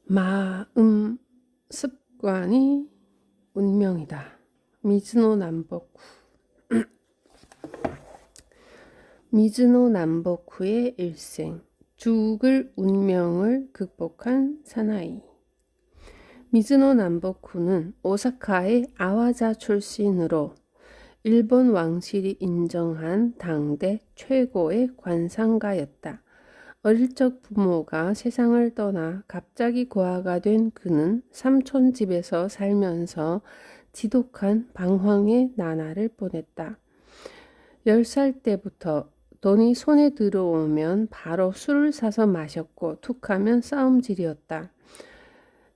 마음 습관이 운명이다. 미즈노 남보쿠. 미즈노 남보쿠의 일생. 죽을 운명을 극복한 사나이. 미즈노 남보쿠는 오사카의 아와자 출신으로 일본 왕실이 인정한 당대 최고의 관상가였다. 어릴 적 부모가 세상을 떠나 갑자기 고아가 된 그는 삼촌 집에서 살면서 지독한 방황의 나날을 보냈다. 10살 때부터 돈이 손에 들어오면 바로 술을 사서 마셨고 툭하면 싸움질이었다.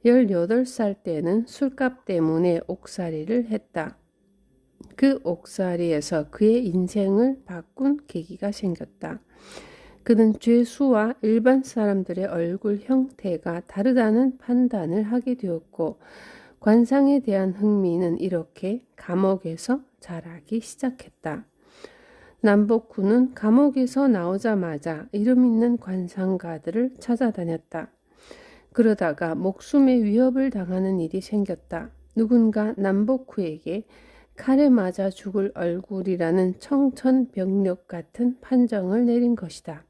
18살 때는 술값 때문에 옥살이를 했다. 그 옥살이에서 그의 인생을 바꾼 계기가 생겼다. 그는 죄수와 일반 사람들의 얼굴 형태가 다르다는 판단을 하게 되었고 관상에 대한 흥미는 이렇게 감옥에서 자라기 시작했다. 남보쿠는 감옥에서 나오자마자 이름 있는 관상가들을 찾아다녔다. 그러다가 목숨의 위협을 당하는 일이 생겼다. 누군가 남보쿠에게 칼에 맞아 죽을 얼굴이라는 청천벽력 같은 판정을 내린 것이다.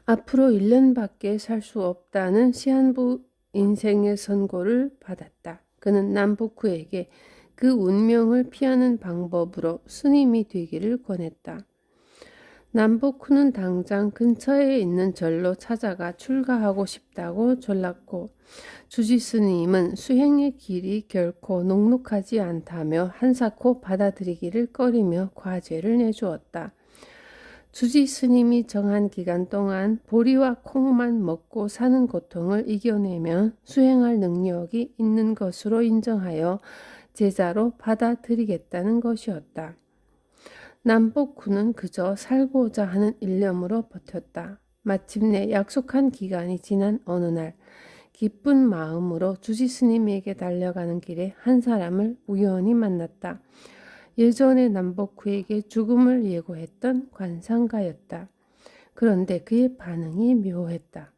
앞으로 1년밖에 살 수 없다는 시한부 인생의 선고를 받았다. 그는 남보쿠에게 그 운명을 피하는 방법으로 스님이 되기를 권했다. 남보쿠는 당장 근처에 있는 절로 찾아가 출가하고 싶다고 졸랐고 주지 스님은 수행의 길이 결코 녹록하지 않다며 한사코 받아들이기를 꺼리며 과제를 내주었다. 주지 스님이 정한 기간 동안 보리와 콩만 먹고 사는 고통을 이겨내면 수행할 능력이 있는 것으로 인정하여 제자로 받아들이겠다는 것이었다. 남보쿠는 그저 살고자 하는 일념으로 버텼다. 마침내 약속한 기간이 지난 어느 날 기쁜 마음으로 주지 스님에게 달려가는 길에 한 사람을 우연히 만났다. 예전에 남보쿠에게 죽음을 예고했던 관상가였다. 그런데 그의 반응이 묘했다.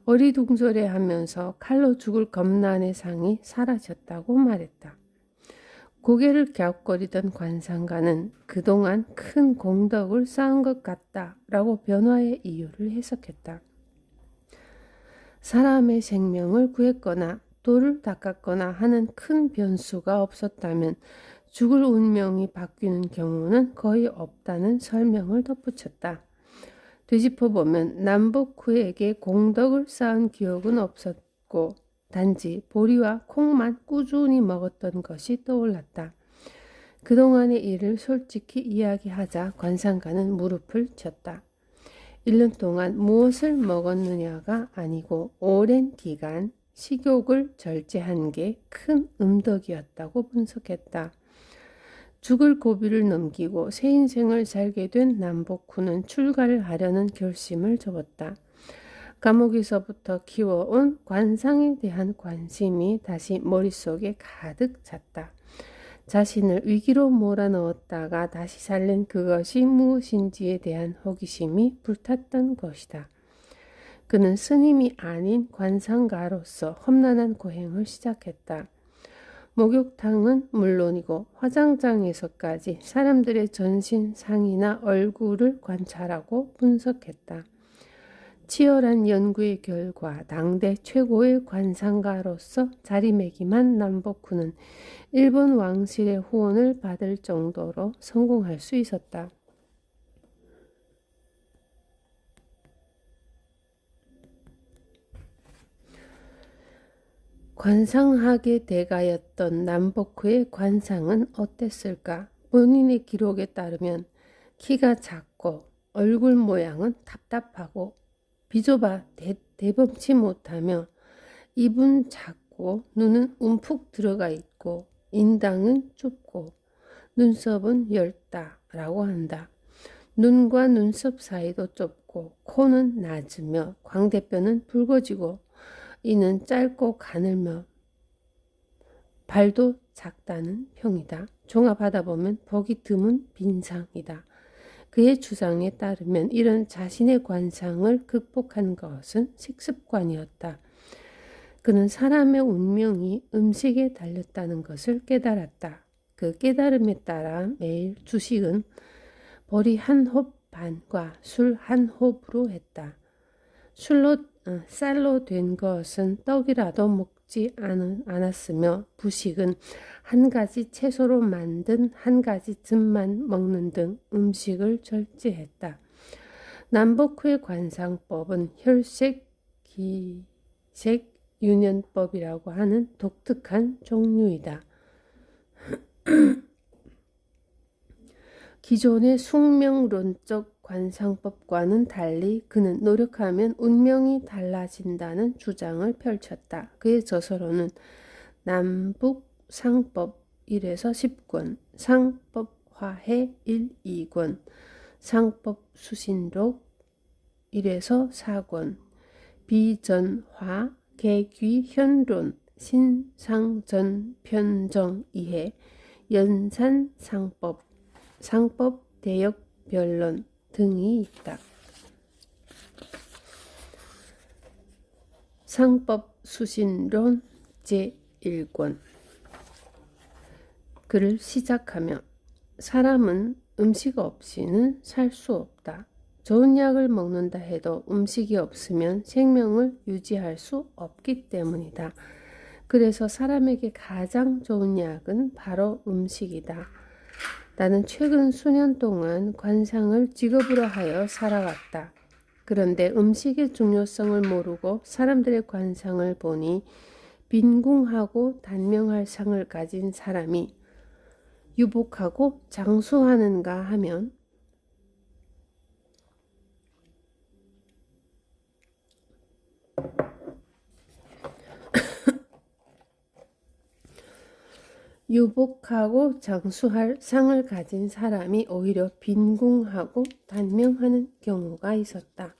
어리둥절해하면서 칼로 죽을 겁난의 상이 사라졌다고 말했다. 고개를 갸웃거리던 관상가는 그동안 큰 공덕을 쌓은 것 같다라고 변화의 이유를 해석했다. 사람의 생명을 구했거나 돌을 닦았거나 하는 큰 변수가 없었다면 죽을 운명이 바뀌는 경우는 거의 없다는 설명을 덧붙였다. 되짚어보면 남보쿠에게 공덕을 쌓은 기억은 없었고 단지 보리와 콩만 꾸준히 먹었던 것이 떠올랐다. 그동안의 일을 솔직히 이야기하자 관상가는 무릎을 쳤다. 1년 동안 무엇을 먹었느냐가 아니고 오랜 기간 식욕을 절제한 게 큰 음덕이었다고 분석했다. 죽을 고비를 넘기고 새 인생을 살게 된 남보쿠는 출가를 하려는 결심을 접었다. 감옥에서부터 키워온 관상에 대한 관심이 다시 머릿속에 가득 찼다. 자신을 위기로 몰아넣었다가 다시 살린 그것이 무엇인지에 대한 호기심이 불탔던 것이다. 그는 스님이 아닌 관상가로서 험난한 고행을 시작했다. 목욕탕은 물론이고 화장장에서까지 사람들의 전신상이나 얼굴을 관찰하고 분석했다. 치열한 연구의 결과 당대 최고의 관상가로서 자리매김한 남보쿠는 일본 왕실의 후원을 받을 정도로 성공할 수 있었다. 관상학의 대가였던 남보쿠의 관상은 어땠을까? 본인의 기록에 따르면 키가 작고 얼굴 모양은 답답하고 비좁아 대범치 못하며 입은 작고 눈은 움푹 들어가 있고 인당은 좁고 눈썹은 엷다라고 한다. 눈과 눈썹 사이도 좁고 코는 낮으며 광대뼈는 붉어지고 이는 짧고 가늘며 발도 작다는 평이다. 종합하다 보면 보기 드문 빈상이다. 그의 주장에 따르면 이런 자신의 관상을 극복한 것은 식습관이었다. 그는 사람의 운명이 음식에 달렸다는 것을 깨달았다. 그 깨달음에 따라 매일 주식은 보리 한 홉 반과 술 한 홉으로 했다. 쌀로 된 것은 떡이라도 먹지 않았으며 부식은 한 가지 채소로 만든 한 가지 즙만 먹는 등 음식을 절제했다. 남북후의 관상법은 혈색, 기색, 윤연법이라고 하는 독특한 종류이다. 기존의 숙명론적 관상법과는 달리 그는 노력하면 운명이 달라진다는 주장을 펼쳤다. 그의 저서로는 남북상법 1에서 10권, 상법화해 1, 2권, 상법수신록 1에서 4권, 비전화, 개귀현론, 신상전편정 이해, 연산상법, 상법대역변론 등이 있다. 상법수신론 제1권. 글을 시작하며 사람은 음식 없이는 살 수 없다. 좋은 약을 먹는다 해도 음식이 없으면 생명을 유지할 수 없기 때문이다. 그래서 사람에게 가장 좋은 약은 바로 음식이다. 나는 최근 수년 동안 관상을 직업으로 하여 살아왔다. 그런데 음식의 중요성을 모르고 사람들의 관상을 보니 빈궁하고 단명할 상을 가진 사람이 유복하고 장수하는가 하면 유복하고 장수할 상을 가진 사람이 오히려 빈궁하고 단명하는 경우가 있었다.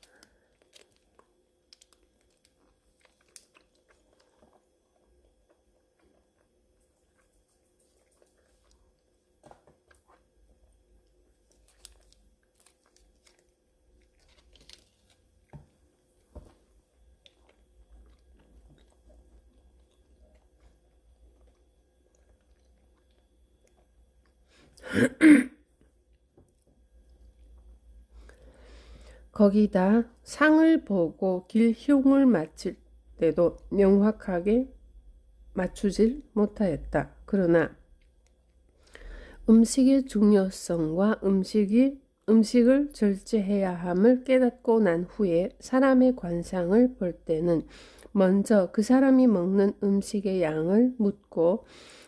거기다 상을 보고 길흉을 맞출 때도 명확하게 맞추질 못하였다. 그러나 음식의 중요성과 음식을 절제해야 함을 깨닫고 난 후에 사람의 관상을 볼 때는 먼저 그 사람이 먹는 음식의 양을 묻고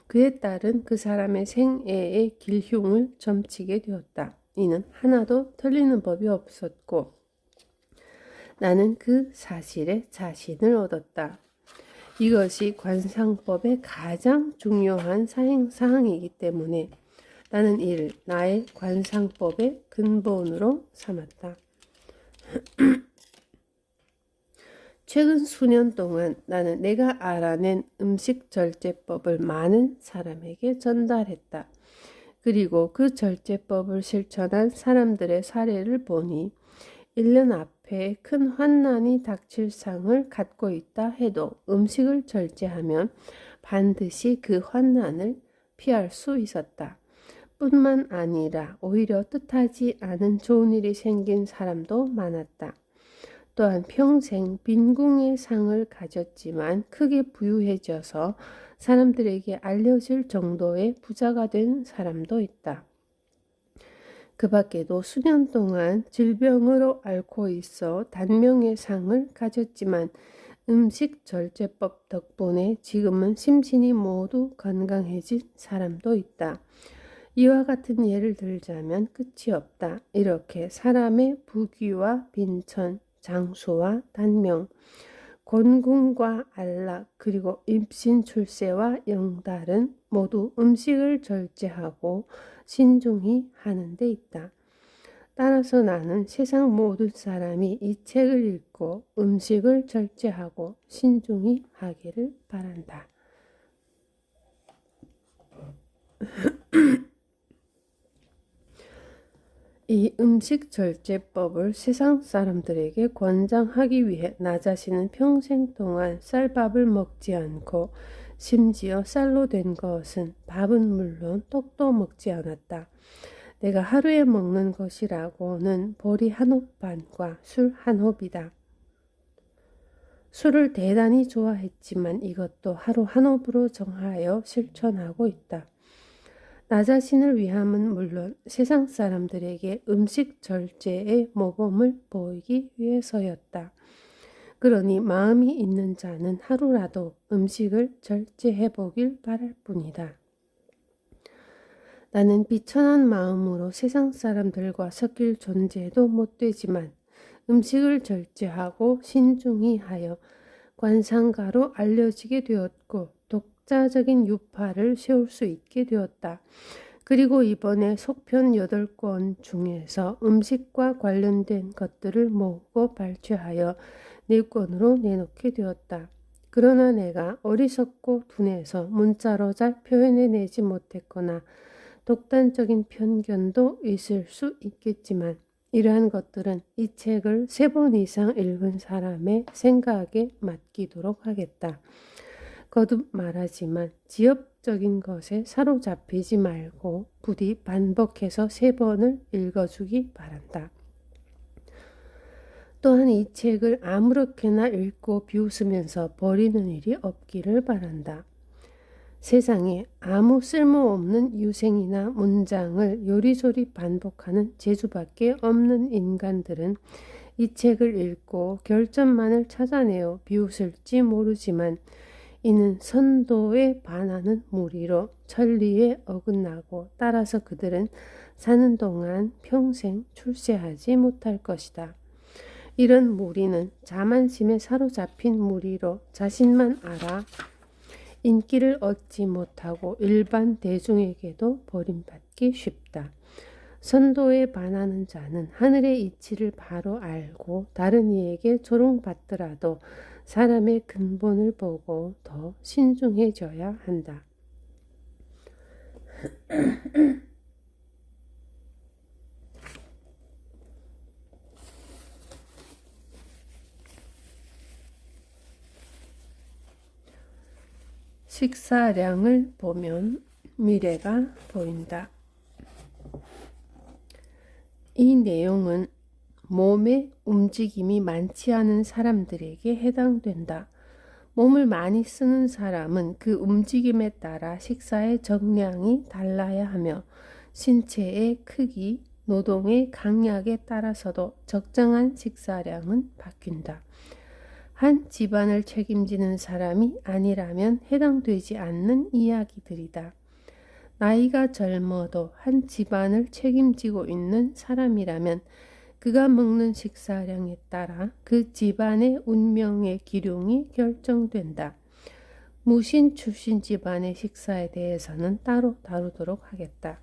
그에 따른 그 사람의 생애의 길흉을 점치게 되었다. 이는 하나도 틀리는 법이 없었고 나는 그 사실에 자신을 얻었다. 이것이 관상법의 가장 중요한 사항이기 때문에 나는 이를 나의 관상법의 근본으로 삼았다. 최근 수년 동안 나는 내가 알아낸 음식 절제법을 많은 사람에게 전달했다. 그리고 그 절제법을 실천한 사람들의 사례를 보니 1년 앞에 큰 환난이 닥칠 상을 갖고 있다 해도 음식을 절제하면 반드시 그 환난을 피할 수 있었다. 뿐만 아니라 오히려 뜻하지 않은 좋은 일이 생긴 사람도 많았다. 또한 평생 빈궁의 상을 가졌지만 크게 부유해져서 사람들에게 알려질 정도의 부자가 된 사람도 있다. 그 밖에도 수년 동안 질병으로 앓고 있어 단명의 상을 가졌지만 음식 절제법 덕분에 지금은 심신이 모두 건강해진 사람도 있다. 이와 같은 예를 들자면 끝이 없다. 이렇게 사람의 부귀와 빈천, 장수와 단명, 곤궁과 안락, 그리고 입신 출세와 영달은 모두 음식을 절제하고 신중히 하는 데 있다. 따라서 나는 세상 모든 사람이 이 책을 읽고 음식을 절제하고 신중히 하기를 바란다. 이 음식 절제법을 세상 사람들에게 권장하기 위해 나 자신은 평생 동안 쌀밥을 먹지 않고 심지어 쌀로 된 것은 밥은 물론 떡도 먹지 않았다. 내가 하루에 먹는 것이라고는 보리 한 홉 반과 술 한 홉이다. 술을 대단히 좋아했지만 이것도 하루 한 홉으로 정하여 실천하고 있다. 나 자신을 위함은 물론 세상 사람들에게 음식 절제의 모범을 보이기 위해서였다. 그러니 마음이 있는 자는 하루라도 음식을 절제해 보길 바랄 뿐이다. 나는 비천한 마음으로 세상 사람들과 섞일 존재도 못 되지만 음식을 절제하고 신중히 하여 관상가로 알려지게 되었고 독자적인 유파를 세울 수 있게 되었다. 그리고 이번에 속편 8권 중에서 음식과 관련된 것들을 모으고 발췌하여 4권으로 내놓게 되었다. 그러나 내가 어리석고 둔해서 문자로 잘 표현해내지 못했거나 독단적인 편견도 있을 수 있겠지만 이러한 것들은 이 책을 3번 이상 읽은 사람의 생각에 맡기도록 하겠다. 거듭 말하지만 지엽적인 것에 사로잡히지 말고 부디 반복해서 3번을 읽어주기 바란다. 또한 이 책을 아무렇게나 읽고 비웃으면서 버리는 일이 없기를 바란다. 세상에 아무 쓸모없는 유생이나 문장을 요리조리 반복하는 재주밖에 없는 인간들은 이 책을 읽고 결점만을 찾아내어 비웃을지 모르지만 이는 선도에 반하는 무리로 천리에 어긋나고 따라서 그들은 사는 동안 평생 출세하지 못할 것이다. 이런 무리는 자만심에 사로잡힌 무리로 자신만 알아 인기를 얻지 못하고 일반 대중에게도 버림받기 쉽다. 선도에 반하는 자는 하늘의 이치를 바로 알고 다른 이에게 조롱받더라도 사람의 근본을 보고 더 신중해져야 한다. 식사량을 보면 미래가 보인다. 이 내용은 몸의 움직임이 많지 않은 사람들에게 해당된다. 몸을 많이 쓰는 사람은 그 움직임에 따라 식사의 정량이 달라야 하며 신체의 크기, 노동의 강약에 따라서도 적정한 식사량은 바뀐다. 한 집안을 책임지는 사람이 아니라면 해당되지 않는 이야기들이다. 나이가 젊어도 한 집안을 책임지고 있는 사람이라면 그가 먹는 식사량에 따라 그 집안의 운명의 기륭이 결정된다. 무신 출신 집안의 식사에 대해서는 따로 다루도록 하겠다.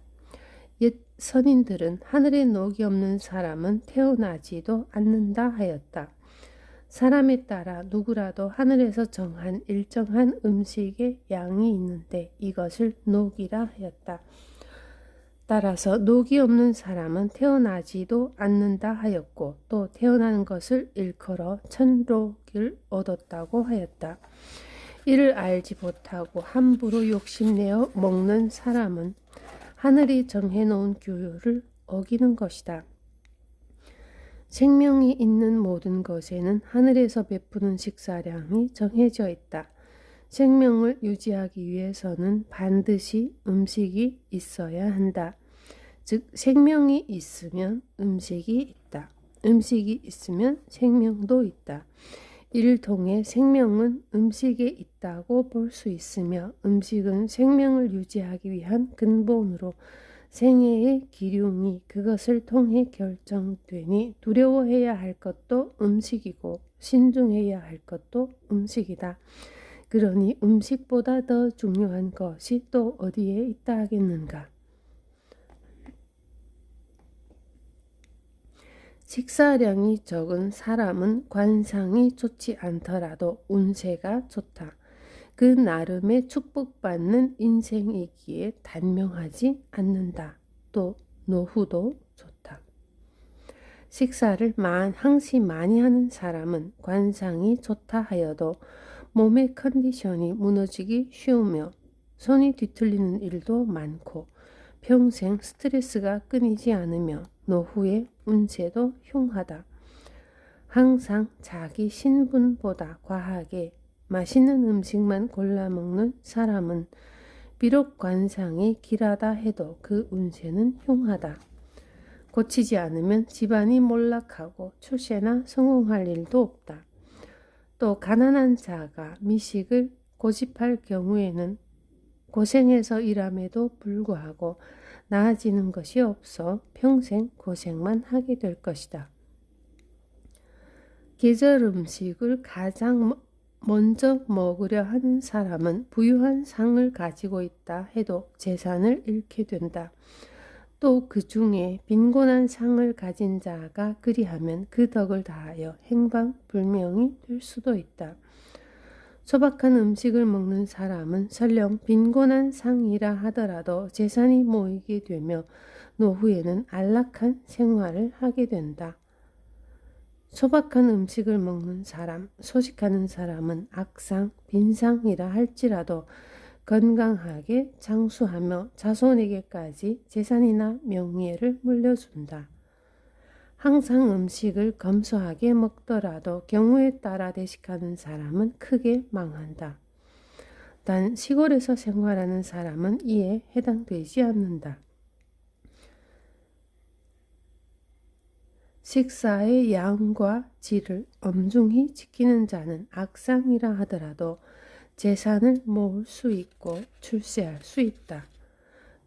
옛 선인들은 하늘에 녹이 없는 사람은 태어나지도 않는다 하였다. 사람에 따라 누구라도 하늘에서 정한 일정한 음식의 양이 있는데 이것을 녹이라 하였다. 따라서 녹이 없는 사람은 태어나지도 않는다 하였고 또 태어나는 것을 일컬어 천록을 얻었다고 하였다. 이를 알지 못하고 함부로 욕심내어 먹는 사람은 하늘이 정해놓은 규율을 어기는 것이다. 생명이 있는 모든 것에는 하늘에서 베푸는 식사량이 정해져 있다. 생명을 유지하기 위해서는 반드시 음식이 있어야 한다. 즉 생명이 있으면 음식이 있다. 음식이 있으면 생명도 있다. 이를 통해 생명은 음식에 있다고 볼 수 있으며 음식은 생명을 유지하기 위한 근본으로 생애의 기륭이 그것을 통해 결정되니 두려워해야 할 것도 음식이고 신중해야 할 것도 음식이다. 그러니 음식보다 더 중요한 것이 또 어디에 있다 하겠는가. 식사량이 적은 사람은 관상이 좋지 않더라도 운세가 좋다. 그 나름의 축복받는 인생이기에 단명하지 않는다. 또 노후도 좋다. 식사를 항시 많이 하는 사람은 관상이 좋다 하여도 몸의 컨디션이 무너지기 쉬우며 손이 뒤틀리는 일도 많고 평생 스트레스가 끊이지 않으며 노후의 운세도 흉하다. 항상 자기 신분보다 과하게 맛있는 음식만 골라 먹는 사람은 비록 관상이 길하다 해도 그 운세는 흉하다. 고치지 않으면 집안이 몰락하고 출세나 성공할 일도 없다. 또 가난한 자가 미식을 고집할 경우에는 고생해서 일함에도 불구하고 나아지는 것이 없어 평생 고생만 하게 될 것이다. 계절 음식을 가장 먼저 먹으려 하는 사람은 부유한 상을 가지고 있다 해도 재산을 잃게 된다. 또 그 중에 빈곤한 상을 가진 자가 그리하면 그 덕을 다하여 행방불명이 될 수도 있다. 소박한 음식을 먹는 사람은 설령 빈곤한 상이라 하더라도 재산이 모이게 되며 노후에는 안락한 생활을 하게 된다. 소박한 음식을 먹는 사람, 소식하는 사람은 악상, 빈상이라 할지라도 건강하게 장수하며 자손에게까지 재산이나 명예를 물려준다. 항상 음식을 검소하게 먹더라도 경우에 따라 대식하는 사람은 크게 망한다. 단 시골에서 생활하는 사람은 이에 해당되지 않는다. 식사의 양과 질을 엄중히 지키는 자는 악상이라 하더라도 재산을 모을 수 있고 출세할 수 있다.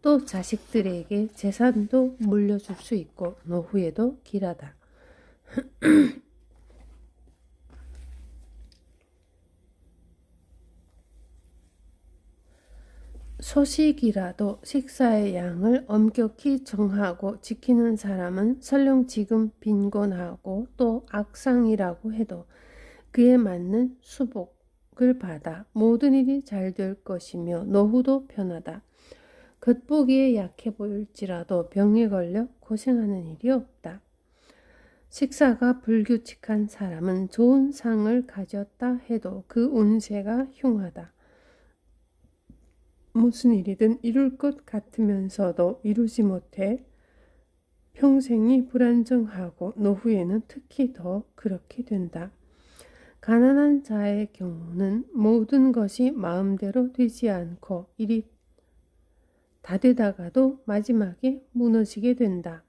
또 자식들에게 재산도 물려줄 수 있고 노후에도 길하다. 소식이라도 식사의 양을 엄격히 정하고 지키는 사람은 설령 지금 빈곤하고 또 악상이라고 해도 그에 맞는 수복을 받아 모든 일이 잘 될 것이며 노후도 편하다. 겉보기에 약해 보일지라도 병에 걸려 고생하는 일이 없다. 식사가 불규칙한 사람은 좋은 상을 가졌다 해도 그 운세가 흉하다. 무슨 일이든 이룰 것 같으면서도 이루지 못해 평생이 불안정하고 노후에는 특히 더 그렇게 된다. 가난한 자의 경우는 모든 것이 마음대로 되지 않고 일이 다 되다가도 마지막에 무너지게 된다.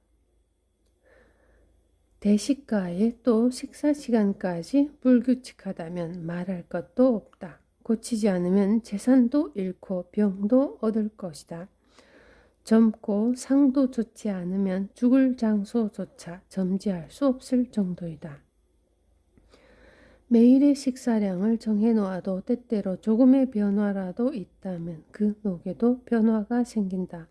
대식가에 또 식사 시간까지 불규칙하다면 말할 것도 없다. 고치지 않으면 재산도 잃고 병도 얻을 것이다. 젊고 상도 좋지 않으면 죽을 장소조차 점지할 수 없을 정도이다. 매일의 식사량을 정해놓아도 때때로 조금의 변화라도 있다면 그 녹에도 변화가 생긴다.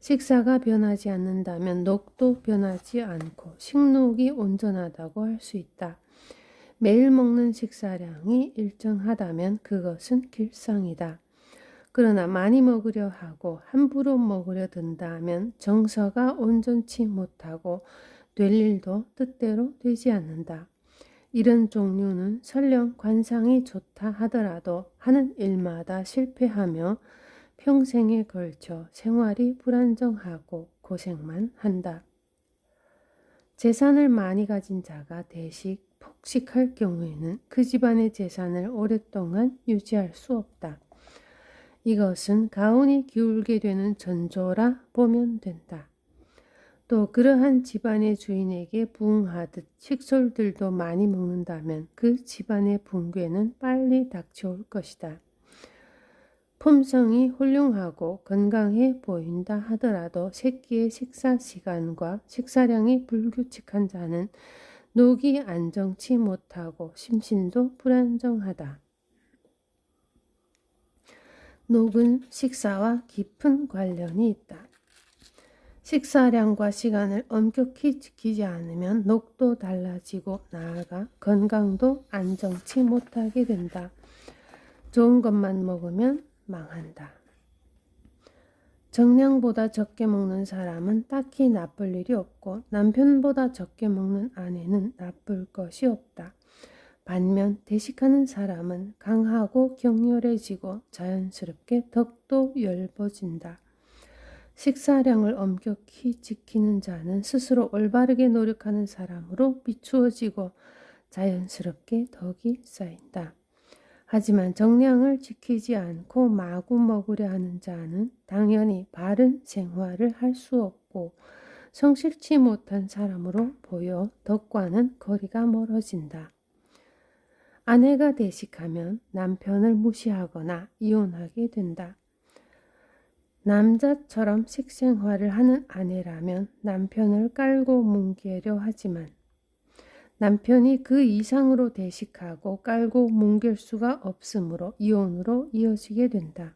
식사가 변하지 않는다면 녹도 변하지 않고 식록이 온전하다고 할 수 있다. 매일 먹는 식사량이 일정하다면 그것은 길상이다. 그러나 많이 먹으려 하고 함부로 먹으려 든다면 정서가 온전치 못하고 될 일도 뜻대로 되지 않는다. 이런 종류는 설령 관상이 좋다 하더라도 하는 일마다 실패하며 평생에 걸쳐 생활이 불안정하고 고생만 한다. 재산을 많이 가진 자가 대식, 폭식할 경우에는 그 집안의 재산을 오랫동안 유지할 수 없다. 이것은 가온이 기울게 되는 전조라 보면 된다. 또 그러한 집안의 주인에게 부응하듯 식솔들도 많이 먹는다면 그 집안의 붕괴는 빨리 닥쳐올 것이다. 품성이 훌륭하고 건강해 보인다 하더라도 새끼의 식사 시간과 식사량이 불규칙한 자는 녹이 안정치 못하고 심신도 불안정하다. 녹은 식사와 깊은 관련이 있다. 식사량과 시간을 엄격히 지키지 않으면 녹도 달라지고 나아가 건강도 안정치 못하게 된다. 좋은 것만 먹으면 망한다. 정량보다 적게 먹는 사람은 딱히 나쁠 일이 없고 남편보다 적게 먹는 아내는 나쁠 것이 없다. 반면 대식하는 사람은 강하고 격렬해지고 자연스럽게 덕도 엷어진다. 식사량을 엄격히 지키는 자는 스스로 올바르게 노력하는 사람으로 비추어지고 자연스럽게 덕이 쌓인다. 하지만 정량을 지키지 않고 마구 먹으려 하는 자는 당연히 바른 생활을 할 수 없고 성실치 못한 사람으로 보여 덕과는 거리가 멀어진다. 아내가 대식하면 남편을 무시하거나 이혼하게 된다. 남자처럼 식생활을 하는 아내라면 남편을 깔고 뭉개려 하지만 남편이 그 이상으로 대식하고 깔고 뭉갤 수가 없으므로 이혼으로 이어지게 된다.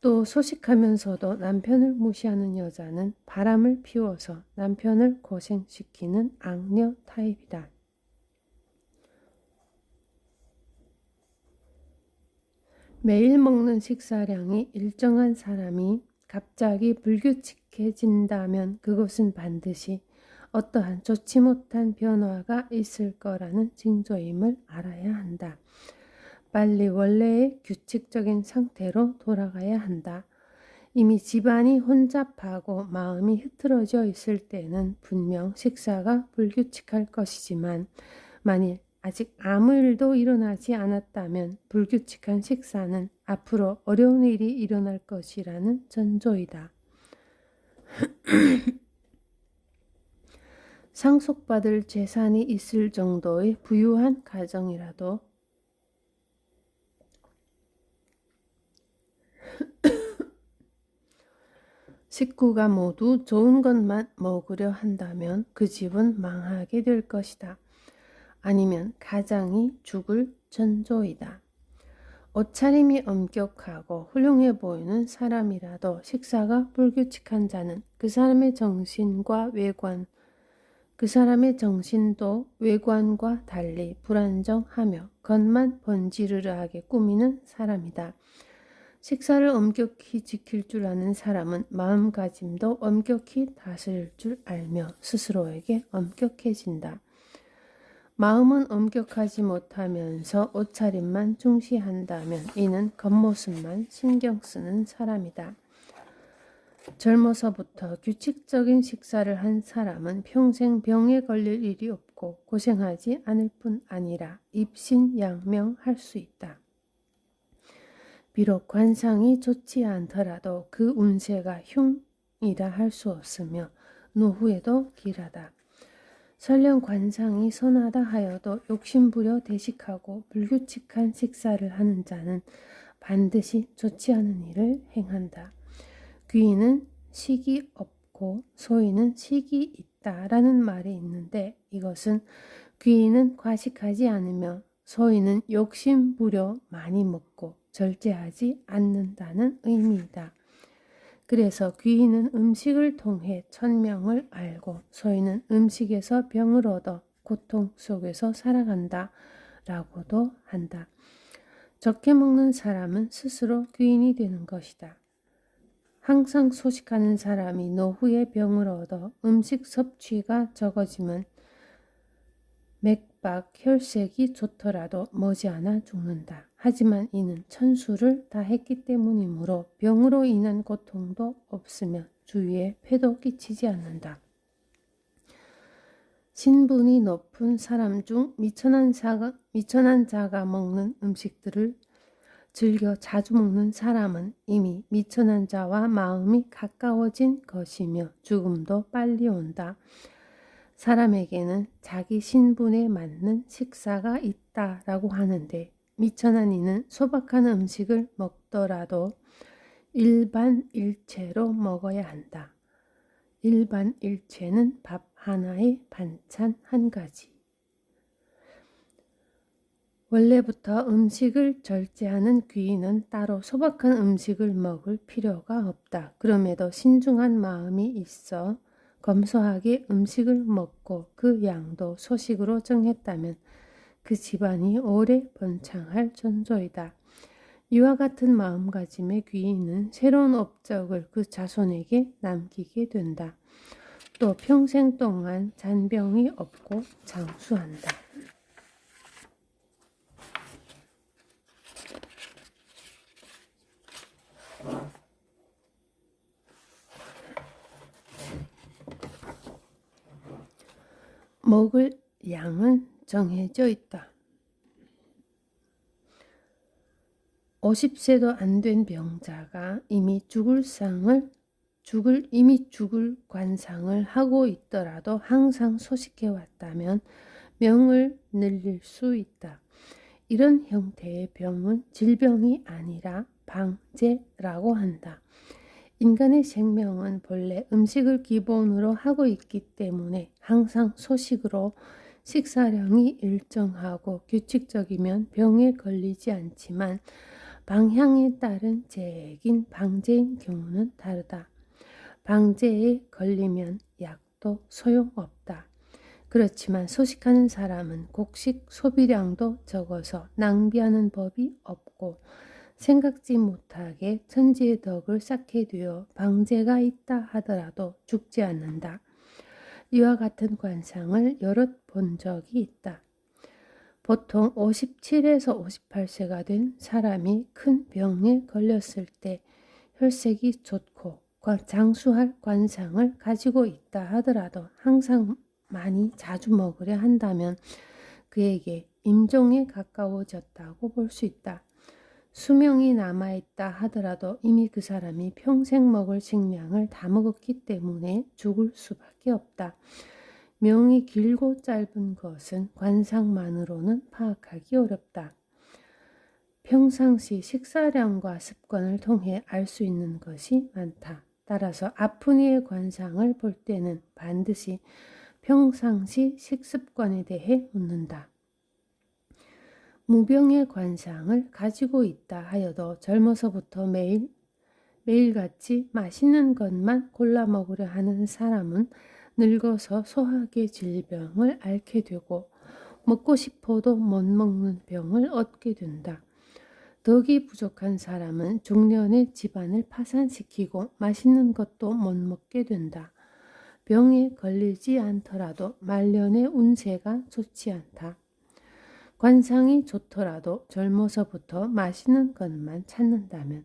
또 소식하면서도 남편을 무시하는 여자는 바람을 피워서 남편을 고생시키는 악녀 타입이다. 매일 먹는 식사량이 일정한 사람이 갑자기 불규칙해진다면 그것은 반드시 어떠한 좋지 못한 변화가 있을 거라는 징조임을 알아야 한다. 빨리 원래의 규칙적인 상태로 돌아가야 한다. 이미 집안이 혼잡하고 마음이 흐트러져 있을 때는 분명 식사가 불규칙할 것이지만 만일 아직 아무 일도 일어나지 않았다면 불규칙한 식사는 앞으로 어려운 일이 일어날 것이라는 전조이다. 상속받을 재산이 있을 정도의 부유한 가정이라도 식구가 모두 좋은 것만 먹으려 한다면 그 집은 망하게 될 것이다. 아니면 가장이 죽을 전조이다. 옷차림이 엄격하고 훌륭해 보이는 사람이라도 식사가 불규칙한 자는 그 사람의 정신도 외관과 달리 불안정하며 겉만 번지르르하게 꾸미는 사람이다. 식사를 엄격히 지킬 줄 아는 사람은 마음가짐도 엄격히 다스릴 줄 알며 스스로에게 엄격해진다. 마음은 엄격하지 못하면서 옷차림만 중시한다면 이는 겉모습만 신경 쓰는 사람이다. 젊어서부터 규칙적인 식사를 한 사람은 평생 병에 걸릴 일이 없고 고생하지 않을 뿐 아니라 입신양명할 수 있다. 비록 관상이 좋지 않더라도 그 운세가 흉이라 할 수 없으며 노후에도 길하다. 설령 관상이 선하다 하여도 욕심부려 대식하고 불규칙한 식사를 하는 자는 반드시 좋지 않은 일을 행한다. 귀인은 식이 없고 소인은 식이 있다라는 말이 있는데 이것은 귀인은 과식하지 않으며 소인은 욕심부려 많이 먹고 절제하지 않는다는 의미이다. 그래서 귀인은 음식을 통해 천명을 알고 소인은 음식에서 병을 얻어 고통 속에서 살아간다 라고도 한다. 적게 먹는 사람은 스스로 귀인이 되는 것이다. 항상 소식하는 사람이 노후에 병을 얻어 음식 섭취가 적어지면 맥박, 혈색이 좋더라도 머지않아 죽는다. 하지만 이는 천수를 다 했기 때문이므로 병으로 인한 고통도 없으며 주위에 폐도 끼치지 않는다. 신분이 높은 사람 중 미천한 자가 먹는 음식들을 즐겨 자주 먹는 사람은 이미 미천한 자와 마음이 가까워진 것이며 죽음도 빨리 온다. 사람에게는 자기 신분에 맞는 식사가 있다라고 하는데 미천한 이는 소박한 음식을 먹더라도 일반일체로 먹어야 한다. 일반일체는 밥 하나에 반찬 한 가지. 원래부터 음식을 절제하는 귀인은 따로 소박한 음식을 먹을 필요가 없다. 그럼에도 신중한 마음이 있어 검소하게 음식을 먹고 그 양도 소식으로 정했다면 그 집안이 오래 번창할 전조이다. 이와 같은 마음가짐의 귀인은 새로운 업적을 그 자손에게 남기게 된다. 또 평생 동안 잔병이 없고 장수한다. 먹을 양은 정해져 있다. 50세도 안 된 병자가 이미 죽을 관상을 하고 있더라도 항상 소식해 왔다면 명을 늘릴 수 있다. 이런 형태의 병은 질병이 아니라 방제라고 한다. 인간의 생명은 본래 음식을 기본으로 하고 있기 때문에 항상 소식으로 식사량이 일정하고 규칙적이면 병에 걸리지 않지만 방향에 따른 제액인 방제인 경우는 다르다. 방제에 걸리면 약도 소용없다. 그렇지만 소식하는 사람은 곡식 소비량도 적어서 낭비하는 법이 없고 생각지 못하게 천지의 덕을 쌓게 되어 방제가 있다 하더라도 죽지 않는다. 이와 같은 관상을 여럿 본 적이 있다. 보통 57에서 58세가 된 사람이 큰 병에 걸렸을 때 혈색이 좋고 장수할 관상을 가지고 있다 하더라도 항상 많이 자주 먹으려 한다면 그에게 임종에 가까워졌다고 볼 수 있다. 수명이 남아있다 하더라도 이미 그 사람이 평생 먹을 식량을 다 먹었기 때문에 죽을 수밖에 없다. 명이 길고 짧은 것은 관상만으로는 파악하기 어렵다. 평상시 식사량과 습관을 통해 알 수 있는 것이 많다. 따라서 아픈 이의 관상을 볼 때는 반드시 평상시 식습관에 대해 묻는다. 무병의 관상을 가지고 있다 하여도 젊어서부터 매일같이 맛있는 것만 골라 먹으려 하는 사람은 늙어서 소화기 질병을 앓게 되고 먹고 싶어도 못 먹는 병을 얻게 된다. 덕이 부족한 사람은 중년에 집안을 파산시키고 맛있는 것도 못 먹게 된다. 병에 걸리지 않더라도 말년의 운세가 좋지 않다. 관상이 좋더라도 젊어서부터 맛있는 것만 찾는다면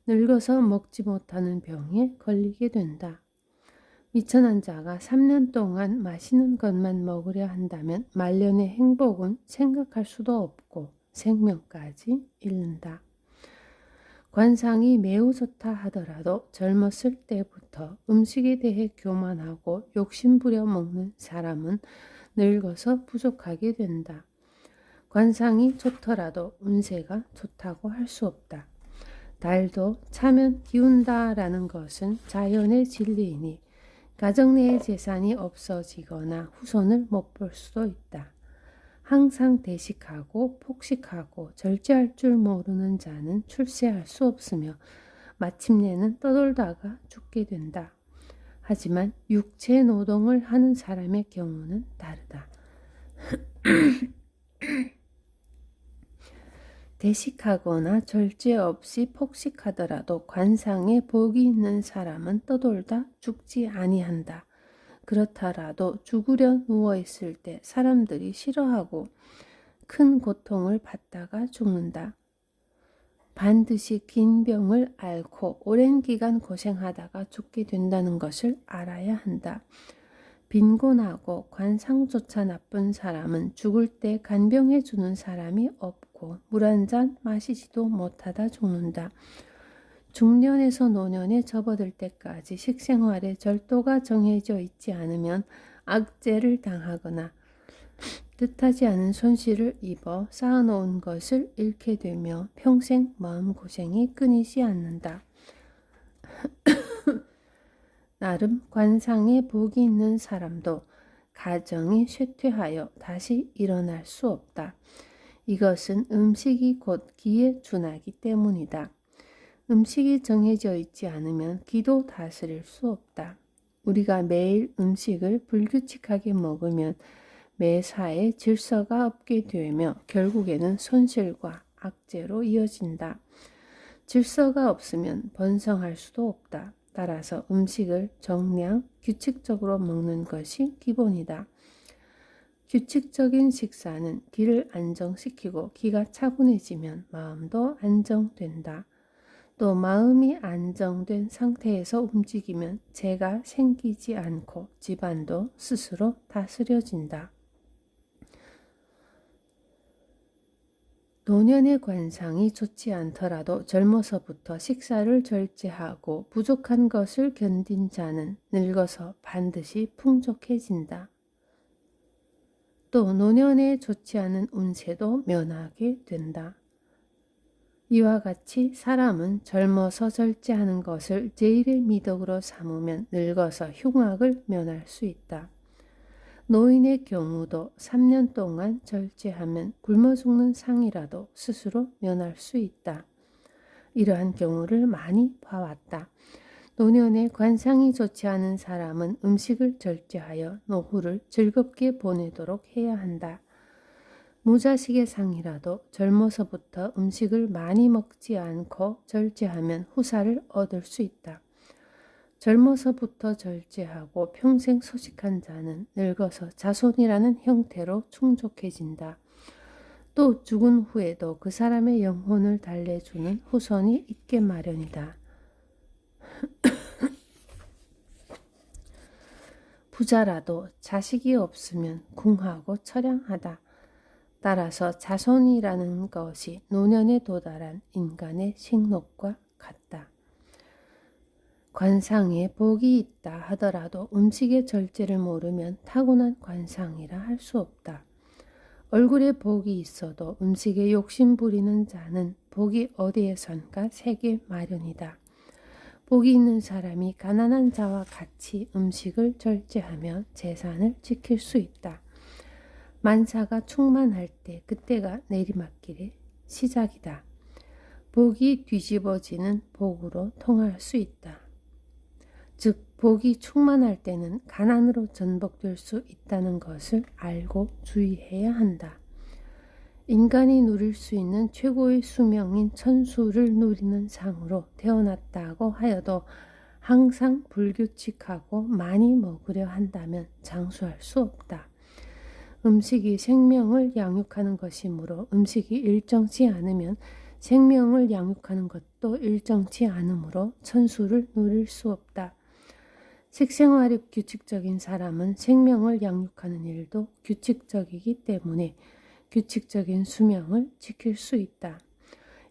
늙어서 먹지 못하는 병에 걸리게 된다. 미천한 자가 3년 동안 맛있는 것만 먹으려 한다면 말년의 행복은 생각할 수도 없고 생명까지 잃는다. 관상이 매우 좋다 하더라도 젊었을 때부터 음식에 대해 교만하고 욕심부려 먹는 사람은 늙어서 부족하게 된다. 관상이 좋더라도 운세가 좋다고 할 수 없다. 달도 차면 기운다라는 것은 자연의 진리이니 가정 내의 재산이 없어지거나 후손을 못 볼 수도 있다. 항상 대식하고 폭식하고 절제할 줄 모르는 자는 출세할 수 없으며 마침내는 떠돌다가 죽게 된다. 하지만 육체 노동을 하는 사람의 경우는 다르다. 대식하거나 절제 없이 폭식하더라도 관상에 복이 있는 사람은 떠돌다 죽지 아니한다. 그렇더라도 죽으려 누워있을 때 사람들이 싫어하고 큰 고통을 받다가 죽는다. 반드시 긴 병을 앓고 오랜 기간 고생하다가 죽게 된다는 것을 알아야 한다. 빈곤하고 관상조차 나쁜 사람은 죽을 때 간병해 주는 사람이 없고 물 한 잔 마시지도 못하다 죽는다. 중년에서 노년에 접어들 때까지 식생활에 절도가 정해져 있지 않으면 악재를 당하거나 뜻하지 않은 손실을 입어 쌓아놓은 것을 잃게 되며 평생 마음고생이 끊이지 않는다. 나름 관상에 복이 있는 사람도 가정이 쇠퇴하여 다시 일어날 수 없다. 이것은 음식이 곧 기에 준하기 때문이다. 음식이 정해져 있지 않으면 기도 다스릴 수 없다. 우리가 매일 음식을 불규칙하게 먹으면 매사에 질서가 없게 되며 결국에는 손실과 악재로 이어진다. 질서가 없으면 번성할 수도 없다. 따라서 음식을 정량, 규칙적으로 먹는 것이 기본이다. 규칙적인 식사는 기를 안정시키고 기가 차분해지면 마음도 안정된다. 또 마음이 안정된 상태에서 움직이면 재가 생기지 않고 집안도 스스로 다스려진다. 노년의 관상이 좋지 않더라도 젊어서부터 식사를 절제하고 부족한 것을 견딘 자는 늙어서 반드시 풍족해진다. 또 노년에 좋지 않은 운세도 면하게 된다. 이와 같이 사람은 젊어서 절제하는 것을 제일의 미덕으로 삼으면 늙어서 흉악을 면할 수 있다. 노인의 경우도 3년 동안 절제하면 굶어 죽는 상이라도 스스로 면할 수 있다. 이러한 경우를 많이 봐왔다. 노년에 관상이 좋지 않은 사람은 음식을 절제하여 노후를 즐겁게 보내도록 해야 한다. 무자식의 상이라도 젊어서부터 음식을 많이 먹지 않고 절제하면 후사를 얻을 수 있다. 젊어서부터 절제하고 평생 소식한 자는 늙어서 자손이라는 형태로 충족해진다. 또 죽은 후에도 그 사람의 영혼을 달래주는 후손이 있게 마련이다. 부자라도 자식이 없으면 궁하고 처량하다. 따라서 자손이라는 것이 노년에 도달한 인간의 식록과 같다. 관상에 복이 있다 하더라도 음식의 절제를 모르면 타고난 관상이라 할 수 없다. 얼굴에 복이 있어도 음식에 욕심 부리는 자는 복이 어디에선가 새게 마련이다. 복이 있는 사람이 가난한 자와 같이 음식을 절제하며 재산을 지킬 수 있다. 만사가 충만할 때 그때가 내리막길의 시작이다. 복이 뒤집어지는 복으로 통할 수 있다. 즉 복이 충만할 때는 가난으로 전복될 수 있다는 것을 알고 주의해야 한다. 인간이 누릴 수 있는 최고의 수명인 천수를 누리는 상으로 태어났다고 하여도 항상 불규칙하고 많이 먹으려 한다면 장수할 수 없다. 음식이 생명을 양육하는 것이므로 음식이 일정치 않으면 생명을 양육하는 것도 일정치 않으므로 천수를 누릴 수 없다. 식생활이 규칙적인 사람은 생명을 양육하는 일도 규칙적이기 때문에 규칙적인 수명을 지킬 수 있다.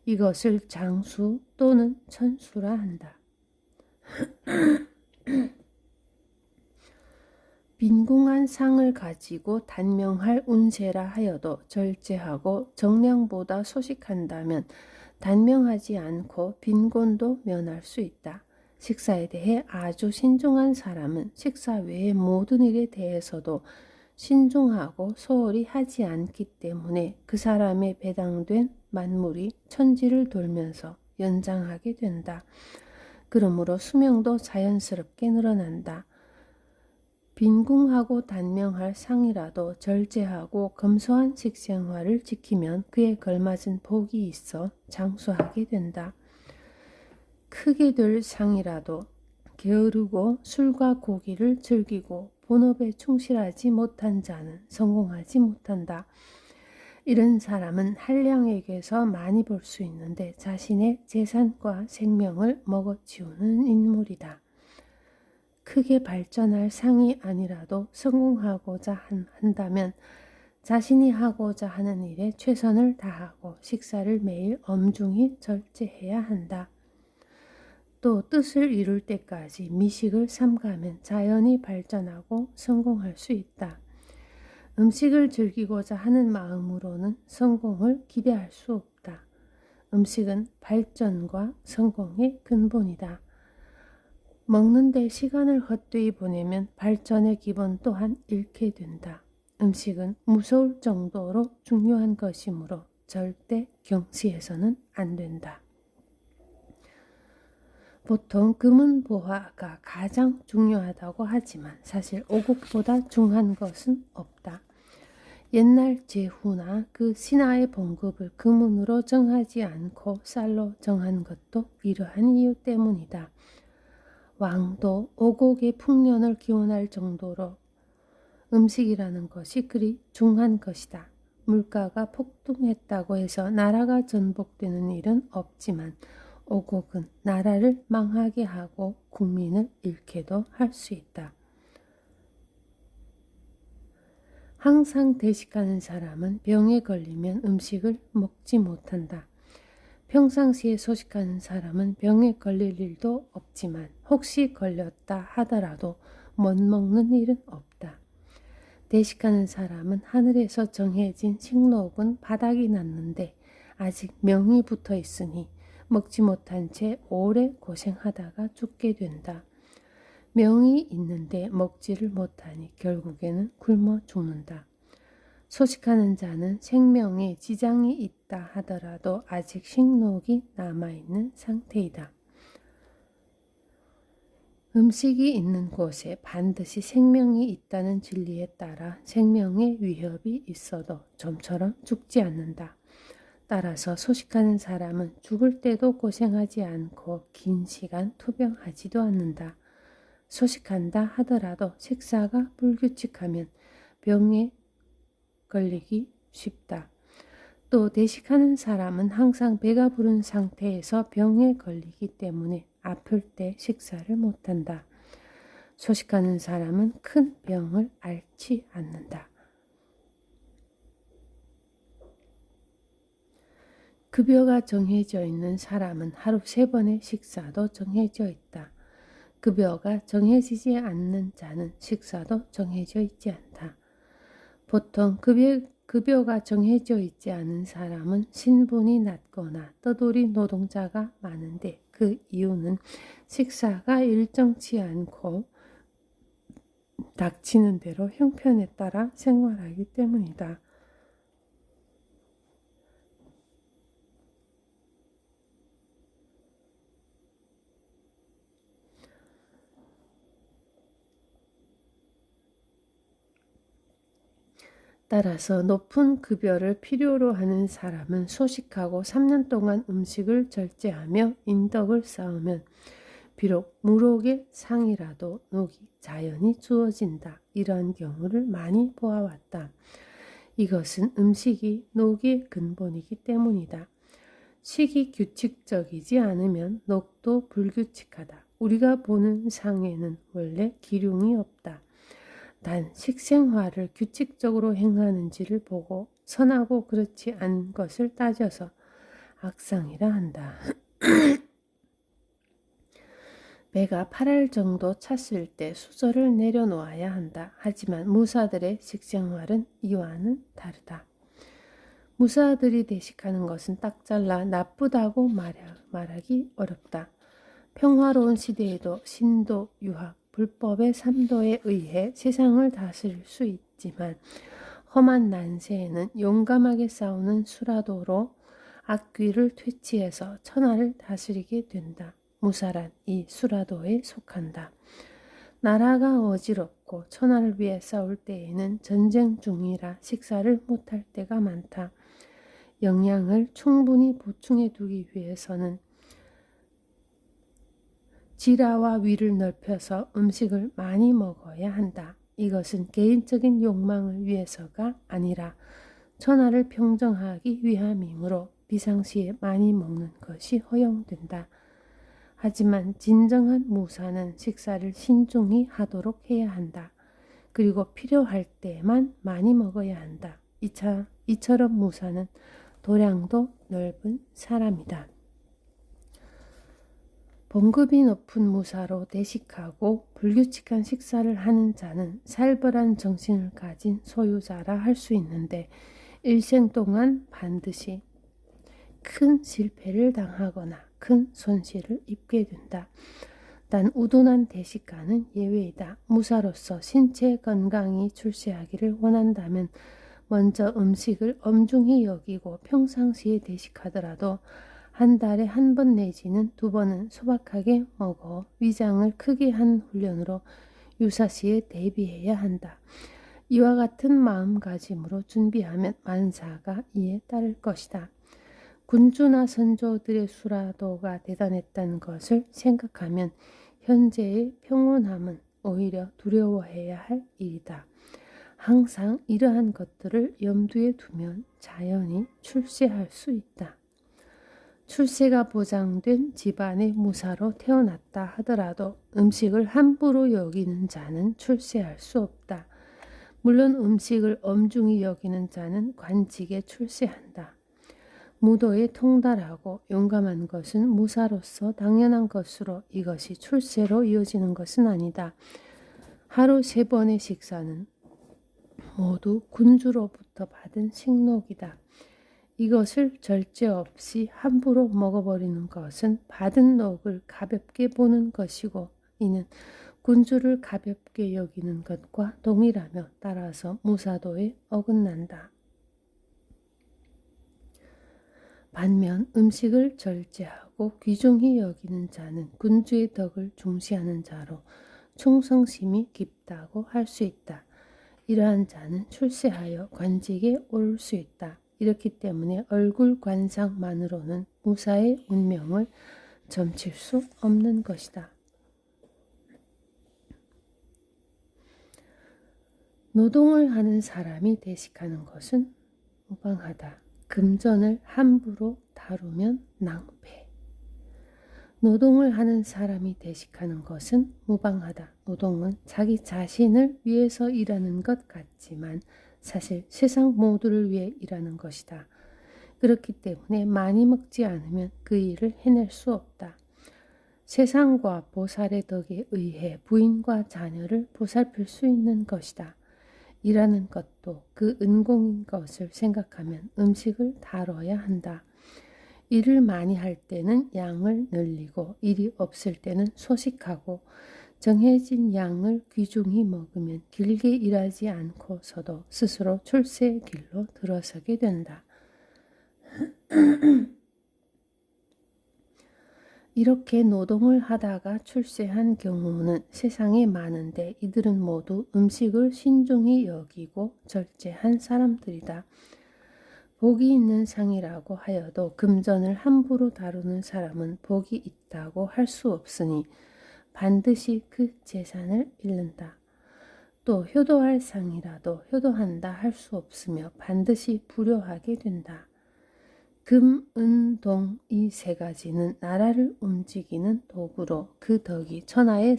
이것을 장수 또는 천수라 한다. 빈궁한 상을 가지고 단명할 운세라 하여도 절제하고 정량보다 소식한다면 단명하지 않고 빈곤도 면할 수 있다. 식사에 대해 아주 신중한 사람은 식사 외의 모든 일에 대해서도 신중하고 소홀히 하지 않기 때문에 그 사람의 배당된 만물이 천지를 돌면서 연장하게 된다. 그러므로 수명도 자연스럽게 늘어난다. 빈궁하고 단명할 상이라도 절제하고 검소한 식생활을 지키면 그에 걸맞은 복이 있어 장수하게 된다. 크게 될 상이라도 게으르고 술과 고기를 즐기고 본업에 충실하지 못한 자는 성공하지 못한다. 이런 사람은 한량에게서 많이 벌 수 있는데 자신의 재산과 생명을 먹어치우는 인물이다. 크게 발전할 상이 아니라도 성공하고자 한다면 자신이 하고자 하는 일에 최선을 다하고 식사를 매일 엄중히 절제해야 한다. 또 뜻을 이룰 때까지 미식을 삼가면 자연히 발전하고 성공할 수 있다. 음식을 즐기고자 하는 마음으로는 성공을 기대할 수 없다. 음식은 발전과 성공의 근본이다. 먹는데 시간을 헛되이 보내면 발전의 기본 또한 잃게 된다. 음식은 무서울 정도로 중요한 것이므로 절대 경시해서는 안 된다. 보통 금은보화가 가장 중요하다고 하지만 사실 오곡보다 중요한 것은 없다. 옛날 제후나 그 신하의 봉급을 금은으로 정하지 않고 쌀로 정한 것도 이러한 이유 때문이다. 왕도 오곡의 풍년을 기원할 정도로 음식이라는 것이 그리 중한 것이다. 물가가 폭등했다고 해서 나라가 전복되는 일은 없지만 오곡은 나라를 망하게 하고 국민을 잃게도 할 수 있다. 항상 대식하는 사람은 병에 걸리면 음식을 먹지 못한다. 평상시에 소식하는 사람은 병에 걸릴 일도 없지만 혹시 걸렸다 하더라도 못 먹는 일은 없다. 대식하는 사람은 하늘에서 정해진 식록은 바닥이 났는데 아직 명이 붙어 있으니 먹지 못한 채 오래 고생하다가 죽게 된다. 명이 있는데 먹지를 못하니 결국에는 굶어 죽는다. 소식하는 자는 생명에 지장이 있다 하더라도 아직 식록이 남아있는 상태이다. 음식이 있는 곳에 반드시 생명이 있다는 진리에 따라 생명의 위협이 있어도 좀처럼 죽지 않는다. 따라서 소식하는 사람은 죽을 때도 고생하지 않고 긴 시간 투병하지도 않는다. 소식한다 하더라도 식사가 불규칙하면 병에 걸리기 쉽다. 또 대식하는 사람은 항상 배가 부른 상태에서 병에 걸리기 때문에 아플 때 식사를 못한다. 소식하는 사람은 큰 병을 앓지 않는다. 급여가 정해져 있는 사람은 하루 3번의 식사도 정해져 있다. 급여가 정해지지 않는 자는 식사도 정해져 있지 않다. 보통 급여가 정해져 있지 않은 사람은 신분이 낮거나 떠돌이 노동자가 많은데 그 이유는 식사가 일정치 않고 닥치는 대로 형편에 따라 생활하기 때문이다. 따라서 높은 급여를 필요로 하는 사람은 소식하고 3년 동안 음식을 절제하며 인덕을 쌓으면 비록 무록의 상이라도 녹이 자연히 주어진다. 이런 경우를 많이 보아왔다. 이것은 음식이 녹의 근본이기 때문이다. 식이 규칙적이지 않으면 녹도 불규칙하다. 우리가 보는 상에는 원래 기륭이 없다. 단 식생활을 규칙적으로 행하는지를 보고 선하고 그렇지 않은 것을 따져서 악상이라 한다. 배가 8알 정도 찼을 때 수저를 내려놓아야 한다. 하지만 무사들의 식생활은 이와는 다르다. 무사들이 대식하는 것은 딱 잘라 나쁘다고 말하기 어렵다. 평화로운 시대에도 신도, 유학, 불법의 삼도에 의해 세상을 다스릴 수 있지만 험한 난세에는 용감하게 싸우는 수라도로 악귀를 퇴치해서 천하를 다스리게 된다. 무사란 이 수라도에 속한다. 나라가 어지럽고 천하를 위해 싸울 때에는 전쟁 중이라 식사를 못할 때가 많다. 영양을 충분히 보충해 두기 위해서는 지라와 위를 넓혀서 음식을 많이 먹어야 한다. 이것은 개인적인 욕망을 위해서가 아니라 천하를 평정하기 위함이므로 비상시에 많이 먹는 것이 허용된다. 하지만 진정한 무사는 식사를 신중히 하도록 해야 한다. 그리고 필요할 때만 많이 먹어야 한다. 이처럼 무사는 도량도 넓은 사람이다. 봉급이 높은 무사로 대식하고 불규칙한 식사를 하는 자는 살벌한 정신을 가진 소유자라 할 수 있는데 일생 동안 반드시 큰 실패를 당하거나 큰 손실을 입게 된다. 단 우둔한 대식가는 예외이다. 무사로서 신체 건강이 출세하기를 원한다면 먼저 음식을 엄중히 여기고 평상시에 대식하더라도 한 달에 1번 내지는 2번은 소박하게 먹어 위장을 크게 한 훈련으로 유사시에 대비해야 한다. 이와 같은 마음가짐으로 준비하면 만사가 이에 따를 것이다. 군주나 선조들의 수라도가 대단했다는 것을 생각하면 현재의 평온함은 오히려 두려워해야 할 일이다. 항상 이러한 것들을 염두에 두면 자연히 출세할 수 있다. 출세가 보장된 집안의 무사로 태어났다 하더라도 음식을 함부로 여기는 자는 출세할 수 없다. 물론 음식을 엄중히 여기는 자는 관직에 출세한다. 무도에 통달하고 용감한 것은 무사로서 당연한 것으로 이것이 출세로 이어지는 것은 아니다. 하루 3번의 식사는 모두 군주로부터 받은 식록이다. 이것을 절제 없이 함부로 먹어버리는 것은 받은 녹을 가볍게 보는 것이고 이는 군주를 가볍게 여기는 것과 동일하며 따라서 무사도에 어긋난다. 반면 음식을 절제하고 귀중히 여기는 자는 군주의 덕을 중시하는 자로 충성심이 깊다고 할 수 있다. 이러한 자는 출세하여 관직에 오를 수 있다. 이렇기 때문에 얼굴 관상만으로는 무사의 운명을 점칠 수 없는 것이다. 노동을 하는 사람이 대식하는 것은 무방하다. 금전을 함부로 다루면 낭패. 노동을 하는 사람이 대식하는 것은 무방하다. 노동은 자기 자신을 위해서 일하는 것 같지만 사실 세상 모두를 위해 일하는 것이다. 그렇기 때문에 많이 먹지 않으면 그 일을 해낼 수 없다. 세상과 보살의 덕에 의해 부인과 자녀를 보살필 수 있는 것이다. 일하는 것도 그 은공인 것을 생각하면 음식을 다뤄야 한다. 일을 많이 할 때는 양을 늘리고 일이 없을 때는 소식하고 정해진 양을 귀중히 먹으면 길게 일하지 않고서도 스스로 출세의 길로 들어서게 된다. 이렇게 노동을 하다가 출세한 경우는 세상에 많은데 이들은 모두 음식을 신중히 여기고 절제한 사람들이다. 복이 있는 상이라고 하여도 금전을 함부로 다루는 사람은 복이 있다고 할 수 없으니 반드시 그 재산을 잃는다. 또 효도할 상이라도 효도한다 할 수 없으며 반드시 불효하게 된다. 금, 은, 동 이 3가지는 나라를 움직이는 도구로 그 덕이 천하의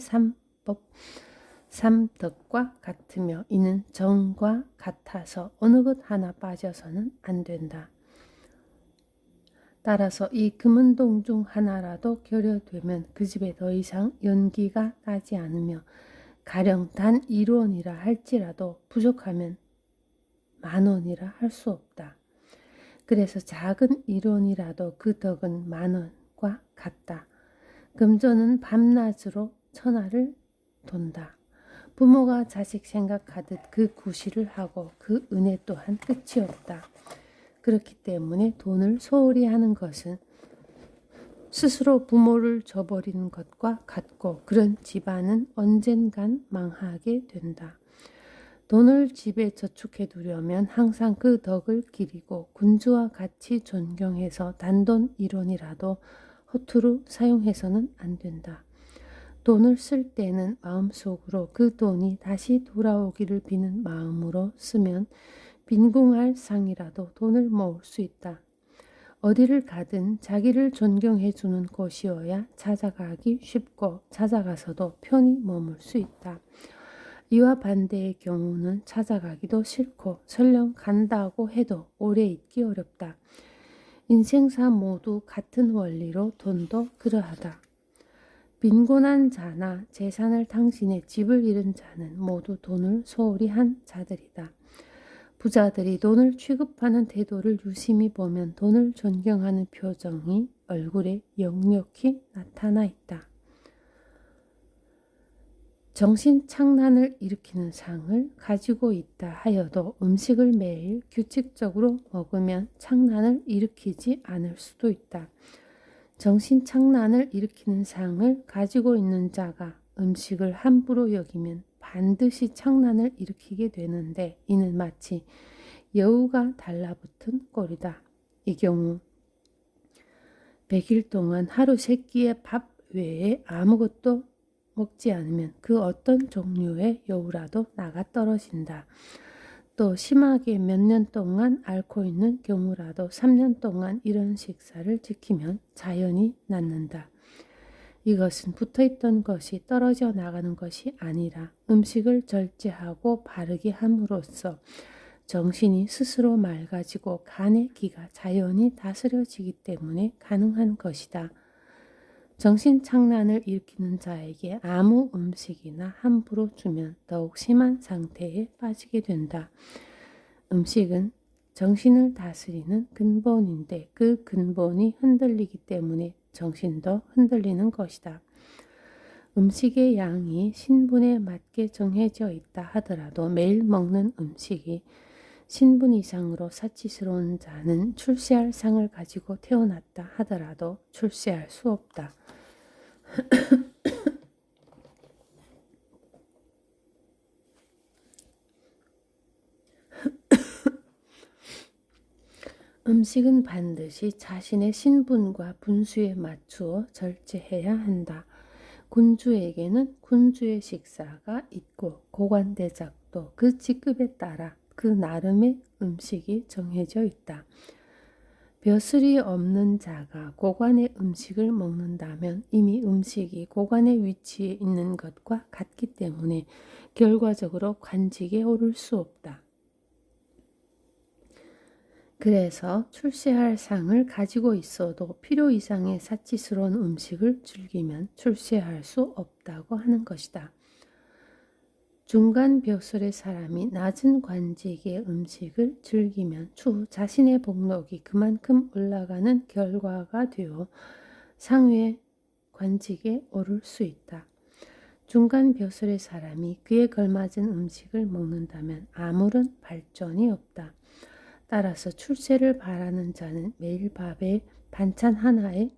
삼덕과 같으며 이는 정과 같아서 어느 것 하나 빠져서는 안 된다. 따라서 이 금은동 중 하나라도 결여되면 그 집에 더 이상 연기가 나지 않으며 가령 단 1원이라 할지라도 부족하면 10,000원이라 할 수 없다. 그래서 작은 1원이라도 그 덕은 10,000원과 같다. 금전은 밤낮으로 천하를 돈다. 부모가 자식 생각하듯 그 구실을 하고 그 은혜 또한 끝이 없다. 그렇기 때문에 돈을 소홀히 하는 것은 스스로 부모를 저버리는 것과 같고 그런 집안은 언젠간 망하게 된다. 돈을 집에 저축해 두려면 항상 그 덕을 기리고 군주와 같이 존경해서 단돈 1원이라도 허투루 사용해서는 안 된다. 돈을 쓸 때는 마음속으로 그 돈이 다시 돌아오기를 비는 마음으로 쓰면 빈궁할 상이라도 돈을 모을 수 있다. 어디를 가든 자기를 존경해 주는 곳이어야 찾아가기 쉽고 찾아가서도 편히 머물 수 있다. 이와 반대의 경우는 찾아가기도 싫고 설령 간다고 해도 오래 있기 어렵다. 인생사 모두 같은 원리로 돈도 그러하다. 빈곤한 자나 재산을 당신의 집을 잃은 자는 모두 돈을 소홀히 한 자들이다. 부자들이 돈을 취급하는 태도를 유심히 보면 돈을 존경하는 표정이 얼굴에 역력히 나타나 있다. 정신착란을 일으키는 상을 가지고 있다 하여도 음식을 매일 규칙적으로 먹으면 착란을 일으키지 않을 수도 있다. 정신착란을 일으키는 상을 가지고 있는 자가 음식을 함부로 여기면 반드시 창난을 일으키게 되는데 이는 마치 여우가 달라붙은 꼴이다. 이 경우 100일 동안 하루 3끼의 밥 외에 아무것도 먹지 않으면 그 어떤 종류의 여우라도 나가 떨어진다. 또 심하게 몇 년 동안 앓고 있는 경우라도 3년 동안 이런 식사를 지키면 자연히 낫는다. 이것은 붙어있던 것이 떨어져 나가는 것이 아니라 음식을 절제하고 바르게 함으로써 정신이 스스로 맑아지고 간의 기가 자연히 다스려지기 때문에 가능한 것이다. 정신착란을 일으키는 자에게 아무 음식이나 함부로 주면 더욱 심한 상태에 빠지게 된다. 음식은 정신을 다스리는 근본인데 그 근본이 흔들리기 때문에 정신도 흔들리는 것이다. 음식의 양이 신분에 맞게 정해져 있다 하더라도 매일 먹는 음식이 신분 이상으로 사치스러운 자는 출세할 상을 가지고 태어났다 하더라도 출세할 수 없다. 음식은 반드시 자신의 신분과 분수에 맞추어 절제해야 한다. 군주에게는 군주의 식사가 있고 고관대작도 그 직급에 따라 그 나름의 음식이 정해져 있다. 벼슬이 없는 자가 고관의 음식을 먹는다면 이미 음식이 고관의 위치에 있는 것과 같기 때문에 결과적으로 관직에 오를 수 없다. 그래서 출세할 상을 가지고 있어도 필요 이상의 사치스러운 음식을 즐기면 출세할 수 없다고 하는 것이다. 중간 벼슬의 사람이 낮은 관직의 음식을 즐기면 추후 자신의 복록이 그만큼 올라가는 결과가 되어 상위의 관직에 오를 수 있다. 중간 벼슬의 사람이 그에 걸맞은 음식을 먹는다면 아무런 발전이 없다. 따라서 출세를 바라는 자는 매일 밥에 반찬 하나의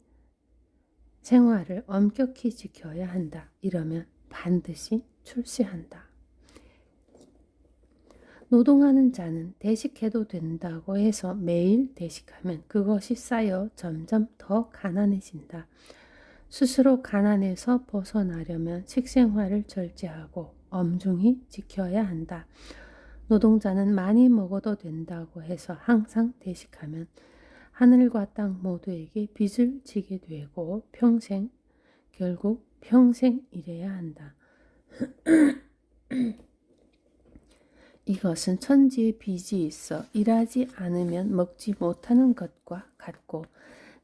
생활을 엄격히 지켜야 한다. 이러면 반드시 출세한다. 노동하는 자는 대식해도 된다고 해서 매일 대식하면 그것이 쌓여 점점 더 가난해진다. 스스로 가난에서 벗어나려면 식생활을 절제하고 엄중히 지켜야 한다. 노동자는 많이 먹어도 된다고 해서 항상 대식하면 하늘과 땅 모두에게 빚을 지게 되고 결국 평생 일해야 한다. 이것은 천지에 빚이 있어 일하지 않으면 먹지 못하는 것과 같고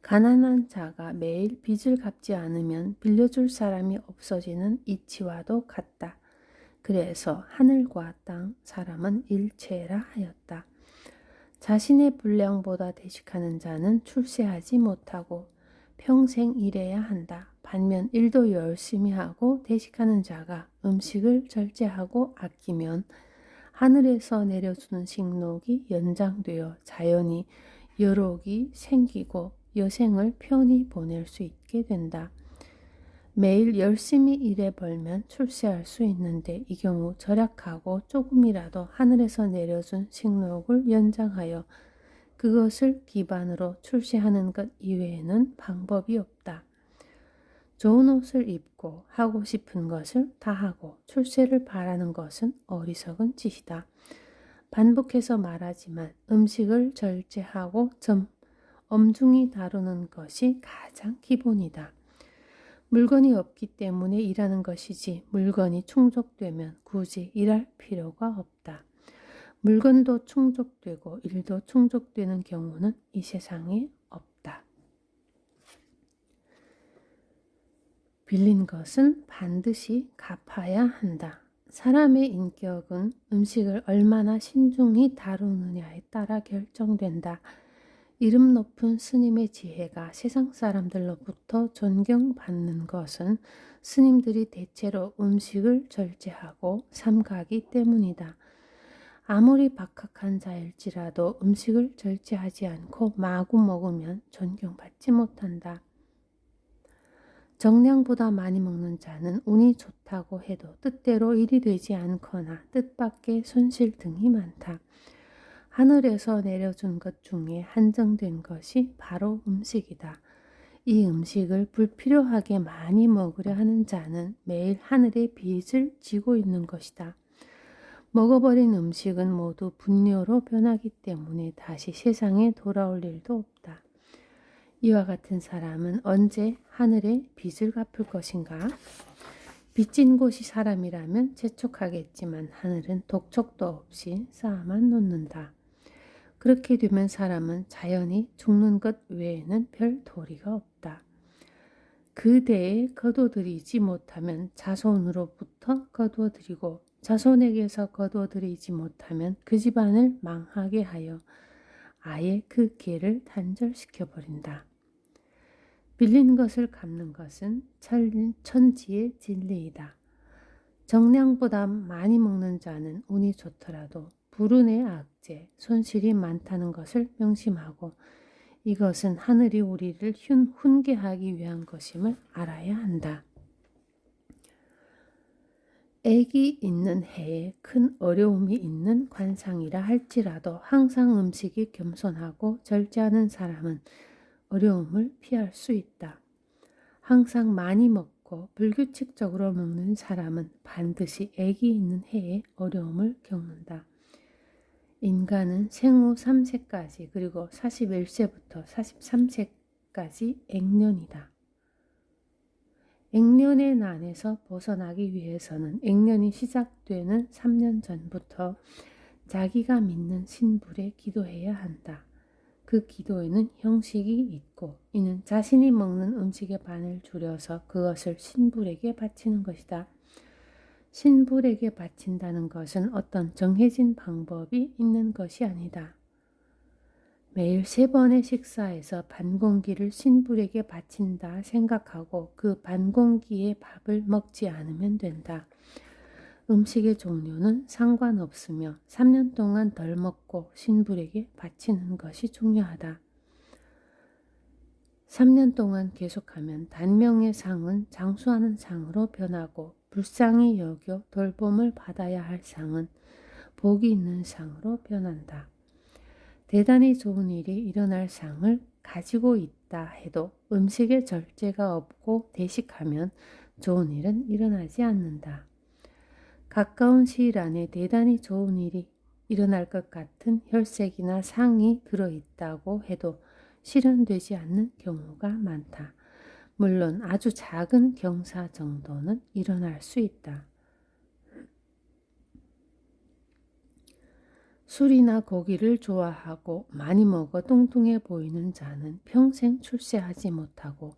가난한 자가 매일 빚을 갚지 않으면 빌려줄 사람이 없어지는 이치와도 같다. 그래서 하늘과 땅 사람은 일체라 하였다. 자신의 분량보다 대식하는 자는 출세하지 못하고 평생 일해야 한다. 반면 일도 열심히 하고 대식하는 자가 음식을 절제하고 아끼면 하늘에서 내려주는 식록이 연장되어 자연히 여록이 생기고 여생을 편히 보낼 수 있게 된다. 매일 열심히 일해 벌면 출세할 수 있는데 이 경우 절약하고 조금이라도 하늘에서 내려준 식록을 연장하여 그것을 기반으로 출세하는 것 이외에는 방법이 없다. 좋은 옷을 입고 하고 싶은 것을 다 하고 출세를 바라는 것은 어리석은 짓이다. 반복해서 말하지만 음식을 절제하고 엄중히 다루는 것이 가장 기본이다. 물건이 없기 때문에 일하는 것이지 물건이 충족되면 굳이 일할 필요가 없다. 물건도 충족되고 일도 충족되는 경우는 이 세상에 없다. 빌린 것은 반드시 갚아야 한다. 사람의 인격은 음식을 얼마나 신중히 다루느냐에 따라 결정된다. 이름 높은 스님의 지혜가 세상 사람들로부터 존경받는 것은 스님들이 대체로 음식을 절제하고 삼가기 때문이다. 아무리 박학한 자일지라도 음식을 절제하지 않고 마구 먹으면 존경받지 못한다. 정량보다 많이 먹는 자는 운이 좋다고 해도 뜻대로 일이 되지 않거나 뜻밖의 손실 등이 많다. 하늘에서 내려준 것 중에 한정된 것이 바로 음식이다. 이 음식을 불필요하게 많이 먹으려 하는 자는 매일 하늘의 빚을 지고 있는 것이다. 먹어버린 음식은 모두 분뇨로 변하기 때문에 다시 세상에 돌아올 일도 없다. 이와 같은 사람은 언제 하늘의 빚을 갚을 것인가? 빚진 곳이 사람이라면 재촉하겠지만 하늘은 독촉도 없이 쌓아만 놓는다. 그렇게 되면 사람은 자연히 죽는 것 외에는 별 도리가 없다. 그 대에 거둬들이지 못하면 자손으로부터 거두어들이고 자손에게서 거두어들이지 못하면 그 집안을 망하게 하여 아예 그 계를 단절시켜버린다. 빌린 것을 갚는 것은 천지의 진리이다. 정량보다 많이 먹는 자는 운이 좋더라도 불운의 악재, 손실이 많다는 것을 명심하고 이것은 하늘이 우리를 훈계하기 위한 것임을 알아야 한다. 액이 있는 해에 큰 어려움이 있는 관상이라 할지라도 항상 음식이 겸손하고 절제하는 사람은 어려움을 피할 수 있다. 항상 많이 먹고 불규칙적으로 먹는 사람은 반드시 액이 있는 해에 어려움을 겪는다. 인간은 생후 3세까지 그리고 41세부터 43세까지 액년이다. 액년의 난에서 벗어나기 위해서는 액년이 시작되는 3년 전부터 자기가 믿는 신불에 기도해야 한다. 그 기도에는 형식이 있고 이는 자신이 먹는 음식의 반을 줄여서 그것을 신불에게 바치는 것이다. 신불에게 바친다는 것은 어떤 정해진 방법이 있는 것이 아니다. 매일 3번의 식사에서 반공기를 신불에게 바친다 생각하고 그 반공기의 밥을 먹지 않으면 된다. 음식의 종류는 상관없으며 3년 동안 덜 먹고 신불에게 바치는 것이 중요하다. 3년 동안 계속하면 단명의 상은 장수하는 상으로 변하고 불쌍히 여겨 돌봄을 받아야 할 상은 복이 있는 상으로 변한다. 대단히 좋은 일이 일어날 상을 가지고 있다 해도 음식에 절제가 없고 대식하면 좋은 일은 일어나지 않는다. 가까운 시일 안에 대단히 좋은 일이 일어날 것 같은 혈색이나 상이 들어있다고 해도 실현되지 않는 경우가 많다. 물론 아주 작은 경사 정도는 일어날 수 있다. 술이나 고기를 좋아하고 많이 먹어 뚱뚱해 보이는 자는 평생 출세하지 못하고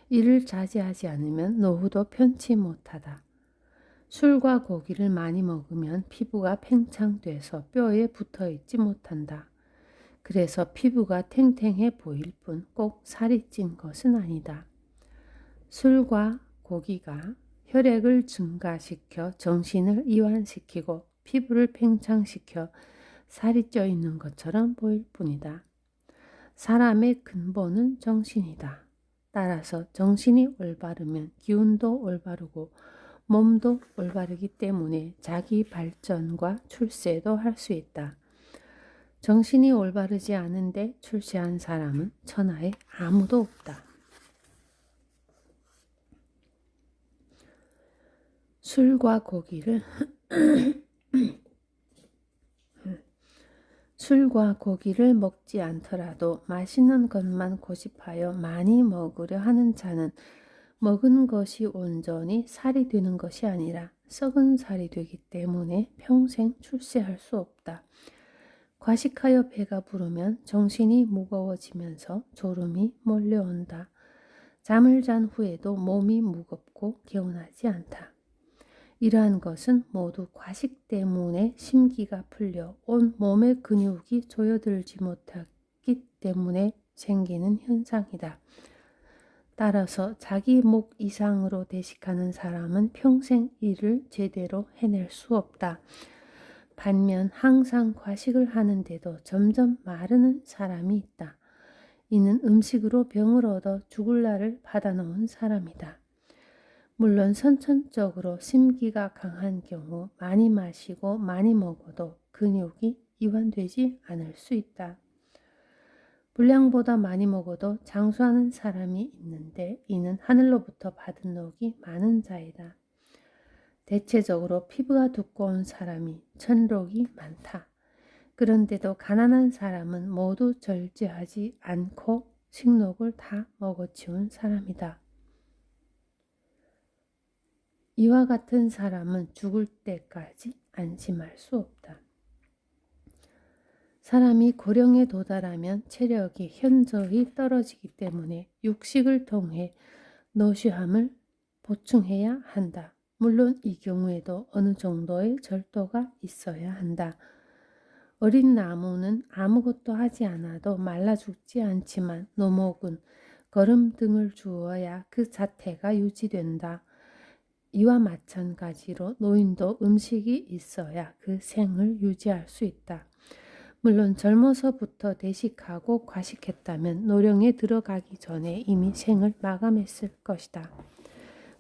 이를 자제하지 않으면 노후도 편치 못하다. 술과 고기를 많이 먹으면 피부가 팽창돼서 뼈에 붙어있지 못한다. 그래서 피부가 탱탱해 보일 뿐 꼭 살이 찐 것은 아니다. 술과 고기가 혈액을 증가시켜 정신을 이완시키고 피부를 팽창시켜 살이 쪄 있는 것처럼 보일 뿐이다. 사람의 근본은 정신이다. 따라서 정신이 올바르면 기운도 올바르고 몸도 올바르기 때문에 자기 발전과 출세도 할 수 있다. 정신이 올바르지 않은데 출세한 사람은 천하에 아무도 없다. 술과 고기를 먹지 않더라도 맛있는 것만 고집하여 많이 먹으려 하는 자는 먹은 것이 온전히 살이 되는 것이 아니라 썩은 살이 되기 때문에 평생 출세할 수 없다. 과식하여 배가 부르면 정신이 무거워지면서 졸음이 몰려온다. 잠을 잔 후에도 몸이 무겁고 개운하지 않다. 이러한 것은 모두 과식 때문에 심기가 풀려 온 몸의 근육이 조여들지 못하기 때문에 생기는 현상이다. 따라서 자기 목 이상으로 대식하는 사람은 평생 일을 제대로 해낼 수 없다. 반면 항상 과식을 하는데도 점점 마르는 사람이 있다. 이는 음식으로 병을 얻어 죽을 날을 받아놓은 사람이다. 물론 선천적으로 심기가 강한 경우 많이 마시고 많이 먹어도 근육이 이완되지 않을 수 있다. 분량보다 많이 먹어도 장수하는 사람이 있는데 이는 하늘로부터 받은 녹이 많은 자이다. 대체적으로 피부가 두꺼운 사람이 천록이 많다. 그런데도 가난한 사람은 모두 절제하지 않고 식록을 다 먹어치운 사람이다. 이와 같은 사람은 죽을 때까지 안심할 수 없다. 사람이 고령에 도달하면 체력이 현저히 떨어지기 때문에 육식을 통해 노쇠함을 보충해야 한다. 물론 이 경우에도 어느 정도의 절도가 있어야 한다. 어린 나무는 아무것도 하지 않아도 말라 죽지 않지만 노목은 거름 등을 주어야 그 자태가 유지된다. 이와 마찬가지로 노인도 음식이 있어야 그 생을 유지할 수 있다. 물론 젊어서부터 대식하고 과식했다면 노령에 들어가기 전에 이미 생을 마감했을 것이다.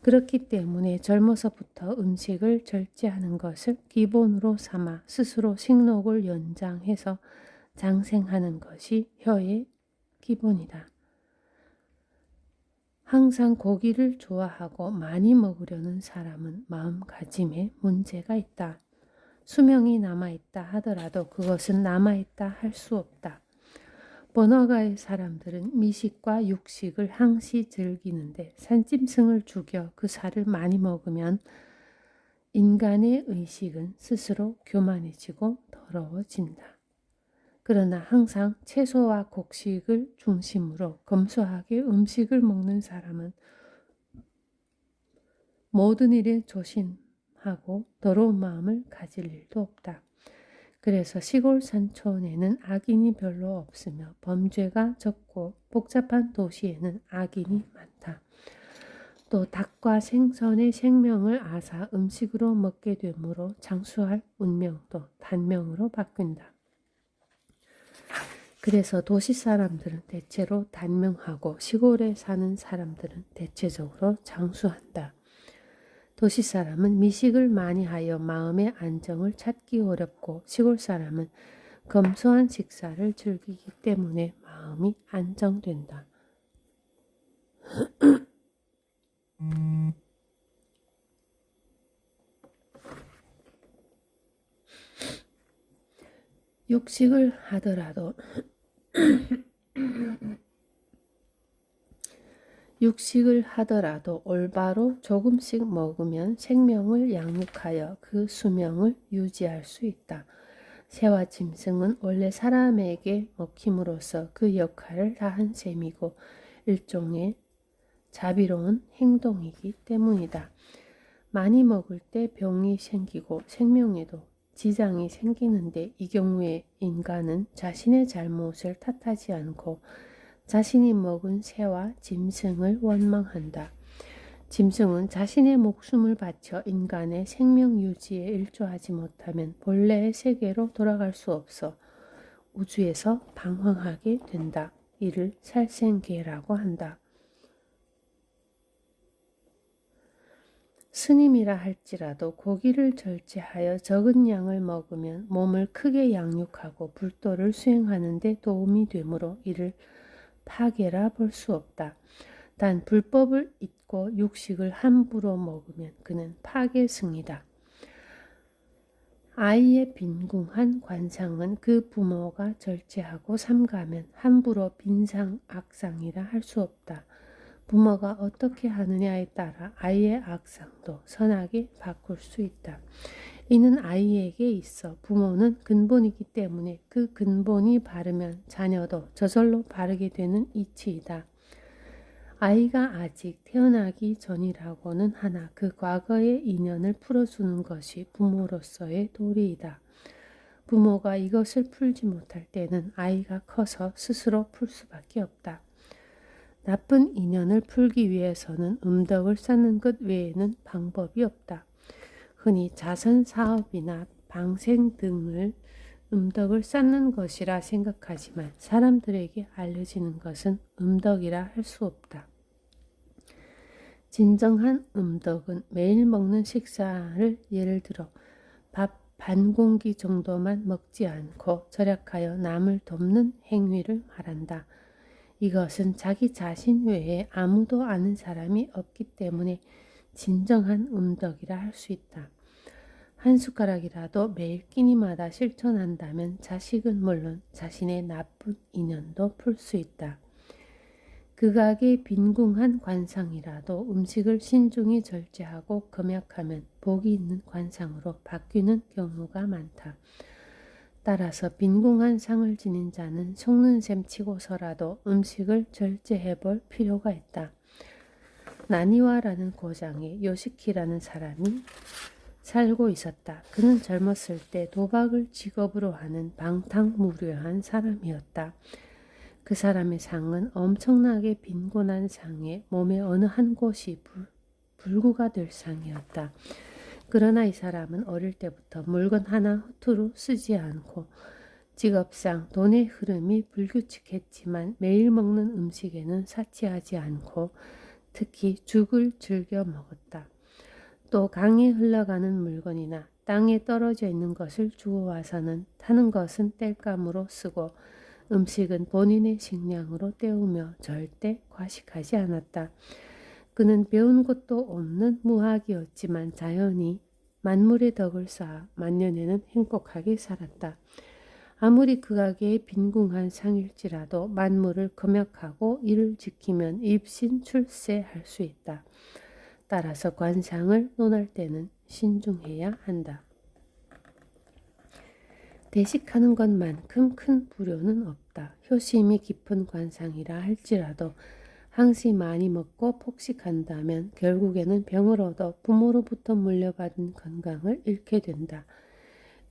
그렇기 때문에 젊어서부터 음식을 절제하는 것을 기본으로 삼아 스스로 식록을 연장해서 장생하는 것이 혀의 기본이다. 항상 고기를 좋아하고 많이 먹으려는 사람은 마음가짐에 문제가 있다. 수명이 남아있다 하더라도 그것은 남아있다 할 수 없다. 번화가의 사람들은 미식과 육식을 항시 즐기는데 산짐승을 죽여 그 살을 많이 먹으면 인간의 의식은 스스로 교만해지고 더러워진다. 그러나 항상 채소와 곡식을 중심으로 검소하게 음식을 먹는 사람은 모든 일에 조심하고 더러운 마음을 가질 일도 없다. 그래서 시골 산촌에는 악인이 별로 없으며 범죄가 적고 복잡한 도시에는 악인이 많다. 또 닭과 생선의 생명을 앗아 음식으로 먹게 되므로 장수할 운명도 단명으로 바뀐다. 그래서 도시 사람들은 대체로 단명하고 시골에 사는 사람들은 대체적으로 장수한다. 도시 사람은 미식을 많이 하여 마음의 안정을 찾기 어렵고 시골 사람은 검소한 식사를 즐기기 때문에 마음이 안정된다. 육식을 하더라도 올바로 조금씩 먹으면 생명을 양육하여 그 수명을 유지할 수 있다. 새와 짐승은 원래 사람에게 먹힘으로써 그 역할을 다한 셈이고 일종의 자비로운 행동이기 때문이다. 많이 먹을 때 병이 생기고 생명에도 지장이 생기는데 이 경우에 인간은 자신의 잘못을 탓하지 않고 자신이 먹은 새와 짐승을 원망한다. 짐승은 자신의 목숨을 바쳐 인간의 생명 유지에 일조하지 못하면 본래의 세계로 돌아갈 수 없어 우주에서 방황하게 된다. 이를 살생계라고 한다. 스님이라 할지라도 고기를 절제하여 적은 양을 먹으면 몸을 크게 양육하고 불도를 수행하는 데 도움이 되므로 이를 파괴라 볼 수 없다. 단 불법을 잊고 육식을 함부로 먹으면 그는 파괴승이다. 아이의 빈궁한 관상은 그 부모가 절제하고 삼가면 함부로 빈상 악상이라 할 수 없다. 부모가 어떻게 하느냐에 따라 아이의 악상도 선하게 바꿀 수 있다. 이는 아이에게 있어 부모는 근본이기 때문에 그 근본이 바르면 자녀도 저절로 바르게 되는 이치이다. 아이가 아직 태어나기 전이라고는 하나 그 과거의 인연을 풀어주는 것이 부모로서의 도리이다. 부모가 이것을 풀지 못할 때는 아이가 커서 스스로 풀 수밖에 없다. 나쁜 인연을 풀기 위해서는 음덕을 쌓는 것 외에는 방법이 없다. 흔히 자선 사업이나 방생 등을 음덕을 쌓는 것이라 생각하지만 사람들에게 알려지는 것은 음덕이라 할 수 없다. 진정한 음덕은 매일 먹는 식사를 예를 들어 밥 반 공기 정도만 먹지 않고 절약하여 남을 돕는 행위를 말한다. 이것은 자기 자신 외에 아무도 아는 사람이 없기 때문에 진정한 음덕이라 할 수 있다. 한 숟가락이라도 매일 끼니마다 실천한다면 자식은 물론 자신의 나쁜 인연도 풀 수 있다. 극악의 빈궁한 관상이라도 음식을 신중히 절제하고 금약하면 복이 있는 관상으로 바뀌는 경우가 많다. 따라서 빈궁한 상을 지닌 자는 속는 셈 치고서라도 음식을 절제해 볼 필요가 있다. 나니와라는 고장에 요시키라는 사람이 살고 있었다. 그는 젊었을 때 도박을 직업으로 하는 방탕무료한 사람이었다. 그 사람의 상은 엄청나게 빈곤한 상에 몸의 어느 한 곳이 불구가 될 상이었다. 그러나 이 사람은 어릴 때부터 물건 하나 허투루 쓰지 않고 직업상 돈의 흐름이 불규칙했지만 매일 먹는 음식에는 사치하지 않고 특히 죽을 즐겨 먹었다. 또 강에 흘러가는 물건이나 땅에 떨어져 있는 것을 주워와서는 타는 것은 땔감으로 쓰고 음식은 본인의 식량으로 때우며 절대 과식하지 않았다. 그는 배운 것도 없는 무학이었지만 자연히 만물의 덕을 쌓아 만년에는 행복하게 살았다. 아무리 극악의 빈궁한 상일지라도 만물을 금약하고 이를 지키면 입신출세할 수 있다. 따라서 관상을 논할 때는 신중해야 한다. 대식하는 것만큼 큰 불효는 없다. 효심이 깊은 관상이라 할지라도 항시 많이 먹고 폭식한다면 결국에는 병을 얻어 부모로부터 물려받은 건강을 잃게 된다.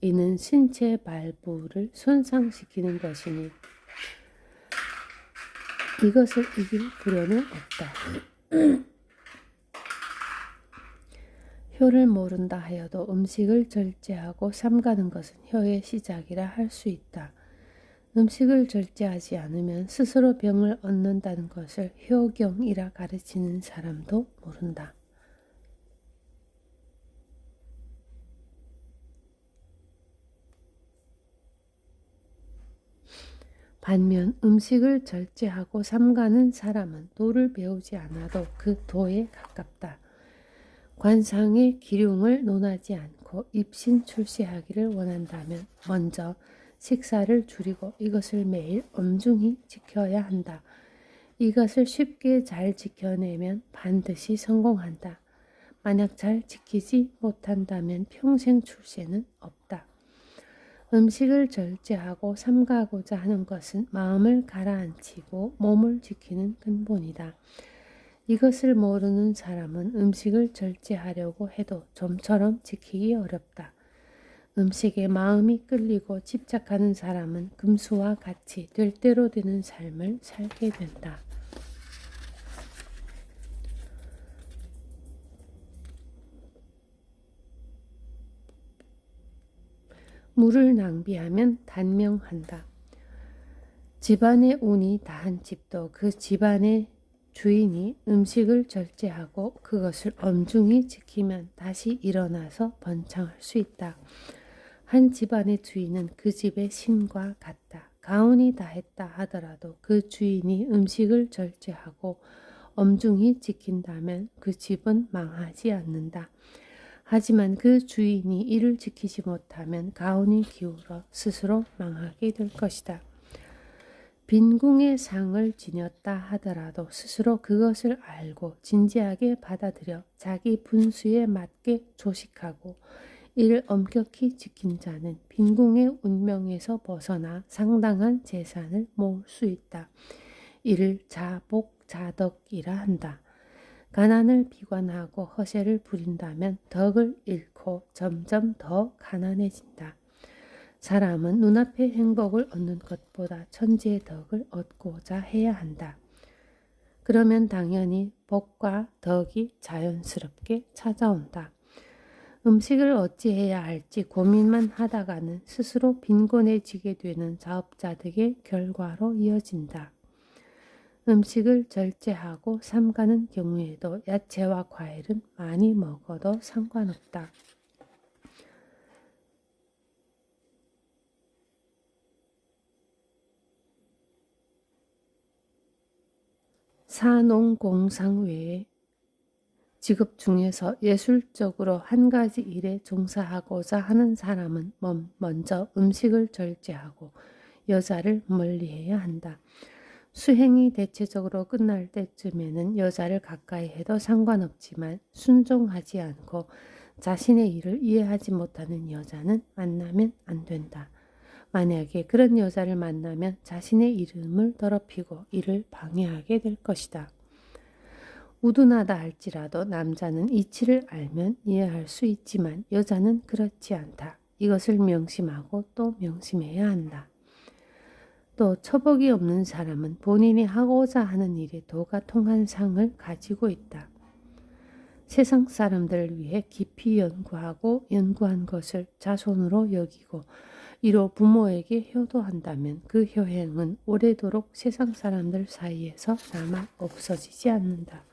이는 신체 발부를 손상시키는 것이니 이것을 이길 불효는 없다. 혀를 모른다 하여도 음식을 절제하고 삼가는 것은 혀의 시작이라 할 수 있다. 음식을 절제하지 않으면 스스로 병을 얻는다는 것을 혀경이라 가르치는 사람도 모른다. 반면 음식을 절제하고 삼가는 사람은 도를 배우지 않아도 그 도에 가깝다. 관상의 기륭을 논하지 않고 입신출세하기를 원한다면 먼저 식사를 줄이고 이것을 매일 엄중히 지켜야 한다. 이것을 쉽게 잘 지켜내면 반드시 성공한다. 만약 잘 지키지 못한다면 평생 출세는 없다. 음식을 절제하고 삼가고자 하는 것은 마음을 가라앉히고 몸을 지키는 근본이다. 이것을 모르는 사람은 음식을 절제하려고 해도 좀처럼 지키기 어렵다. 음식에 마음이 끌리고 집착하는 사람은 금수와 같이 될 대로 되는 삶을 살게 된다. 물을 낭비하면 단명한다. 집안의 운이 다한 집도 그 집안의 주인이 음식을 절제하고 그것을 엄중히 지키면 다시 일어나서 번창할 수 있다. 한 집안의 주인은 그 집의 신과 같다. 가훈이 다했다 하더라도 그 주인이 음식을 절제하고 엄중히 지킨다면 그 집은 망하지 않는다. 하지만 그 주인이 이를 지키지 못하면 가훈이 기울어 스스로 망하게 될 것이다. 빈궁의 상을 지녔다 하더라도 스스로 그것을 알고 진지하게 받아들여 자기 분수에 맞게 조식하고 이를 엄격히 지킨 자는 빈궁의 운명에서 벗어나 상당한 재산을 모을 수 있다. 이를 자복자덕이라 한다. 가난을 비관하고 허세를 부린다면 덕을 잃고 점점 더 가난해진다. 사람은 눈앞의 행복을 얻는 것보다 천지의 덕을 얻고자 해야 한다. 그러면 당연히 복과 덕이 자연스럽게 찾아온다. 음식을 어찌해야 할지 고민만 하다가는 스스로 빈곤해지게 되는 자업자득의 결과로 이어진다. 음식을 절제하고 삼가는 경우에도 야채와 과일은 많이 먹어도 상관없다. 사농공상 외에 직업 중에서 예술적으로 한 가지 일에 종사하고자 하는 사람은 먼저 음식을 절제하고 여자를 멀리해야 한다. 수행이 대체적으로 끝날 때쯤에는 여자를 가까이 해도 상관없지만 순종하지 않고 자신의 일을 이해하지 못하는 여자는 만나면 안 된다. 만약에 그런 여자를 만나면 자신의 이름을 더럽히고 일을 방해하게 될 것이다. 우둔하다 할지라도 남자는 이치를 알면 이해할 수 있지만 여자는 그렇지 않다. 이것을 명심하고 또 명심해야 한다. 또 처복이 없는 사람은 본인이 하고자 하는 일에 도가 통한 상을 가지고 있다. 세상 사람들을 위해 깊이 연구하고 연구한 것을 자손으로 여기고 이로 부모에게 효도한다면 그 효행은 오래도록 세상 사람들 사이에서 남아 없어지지 않는다.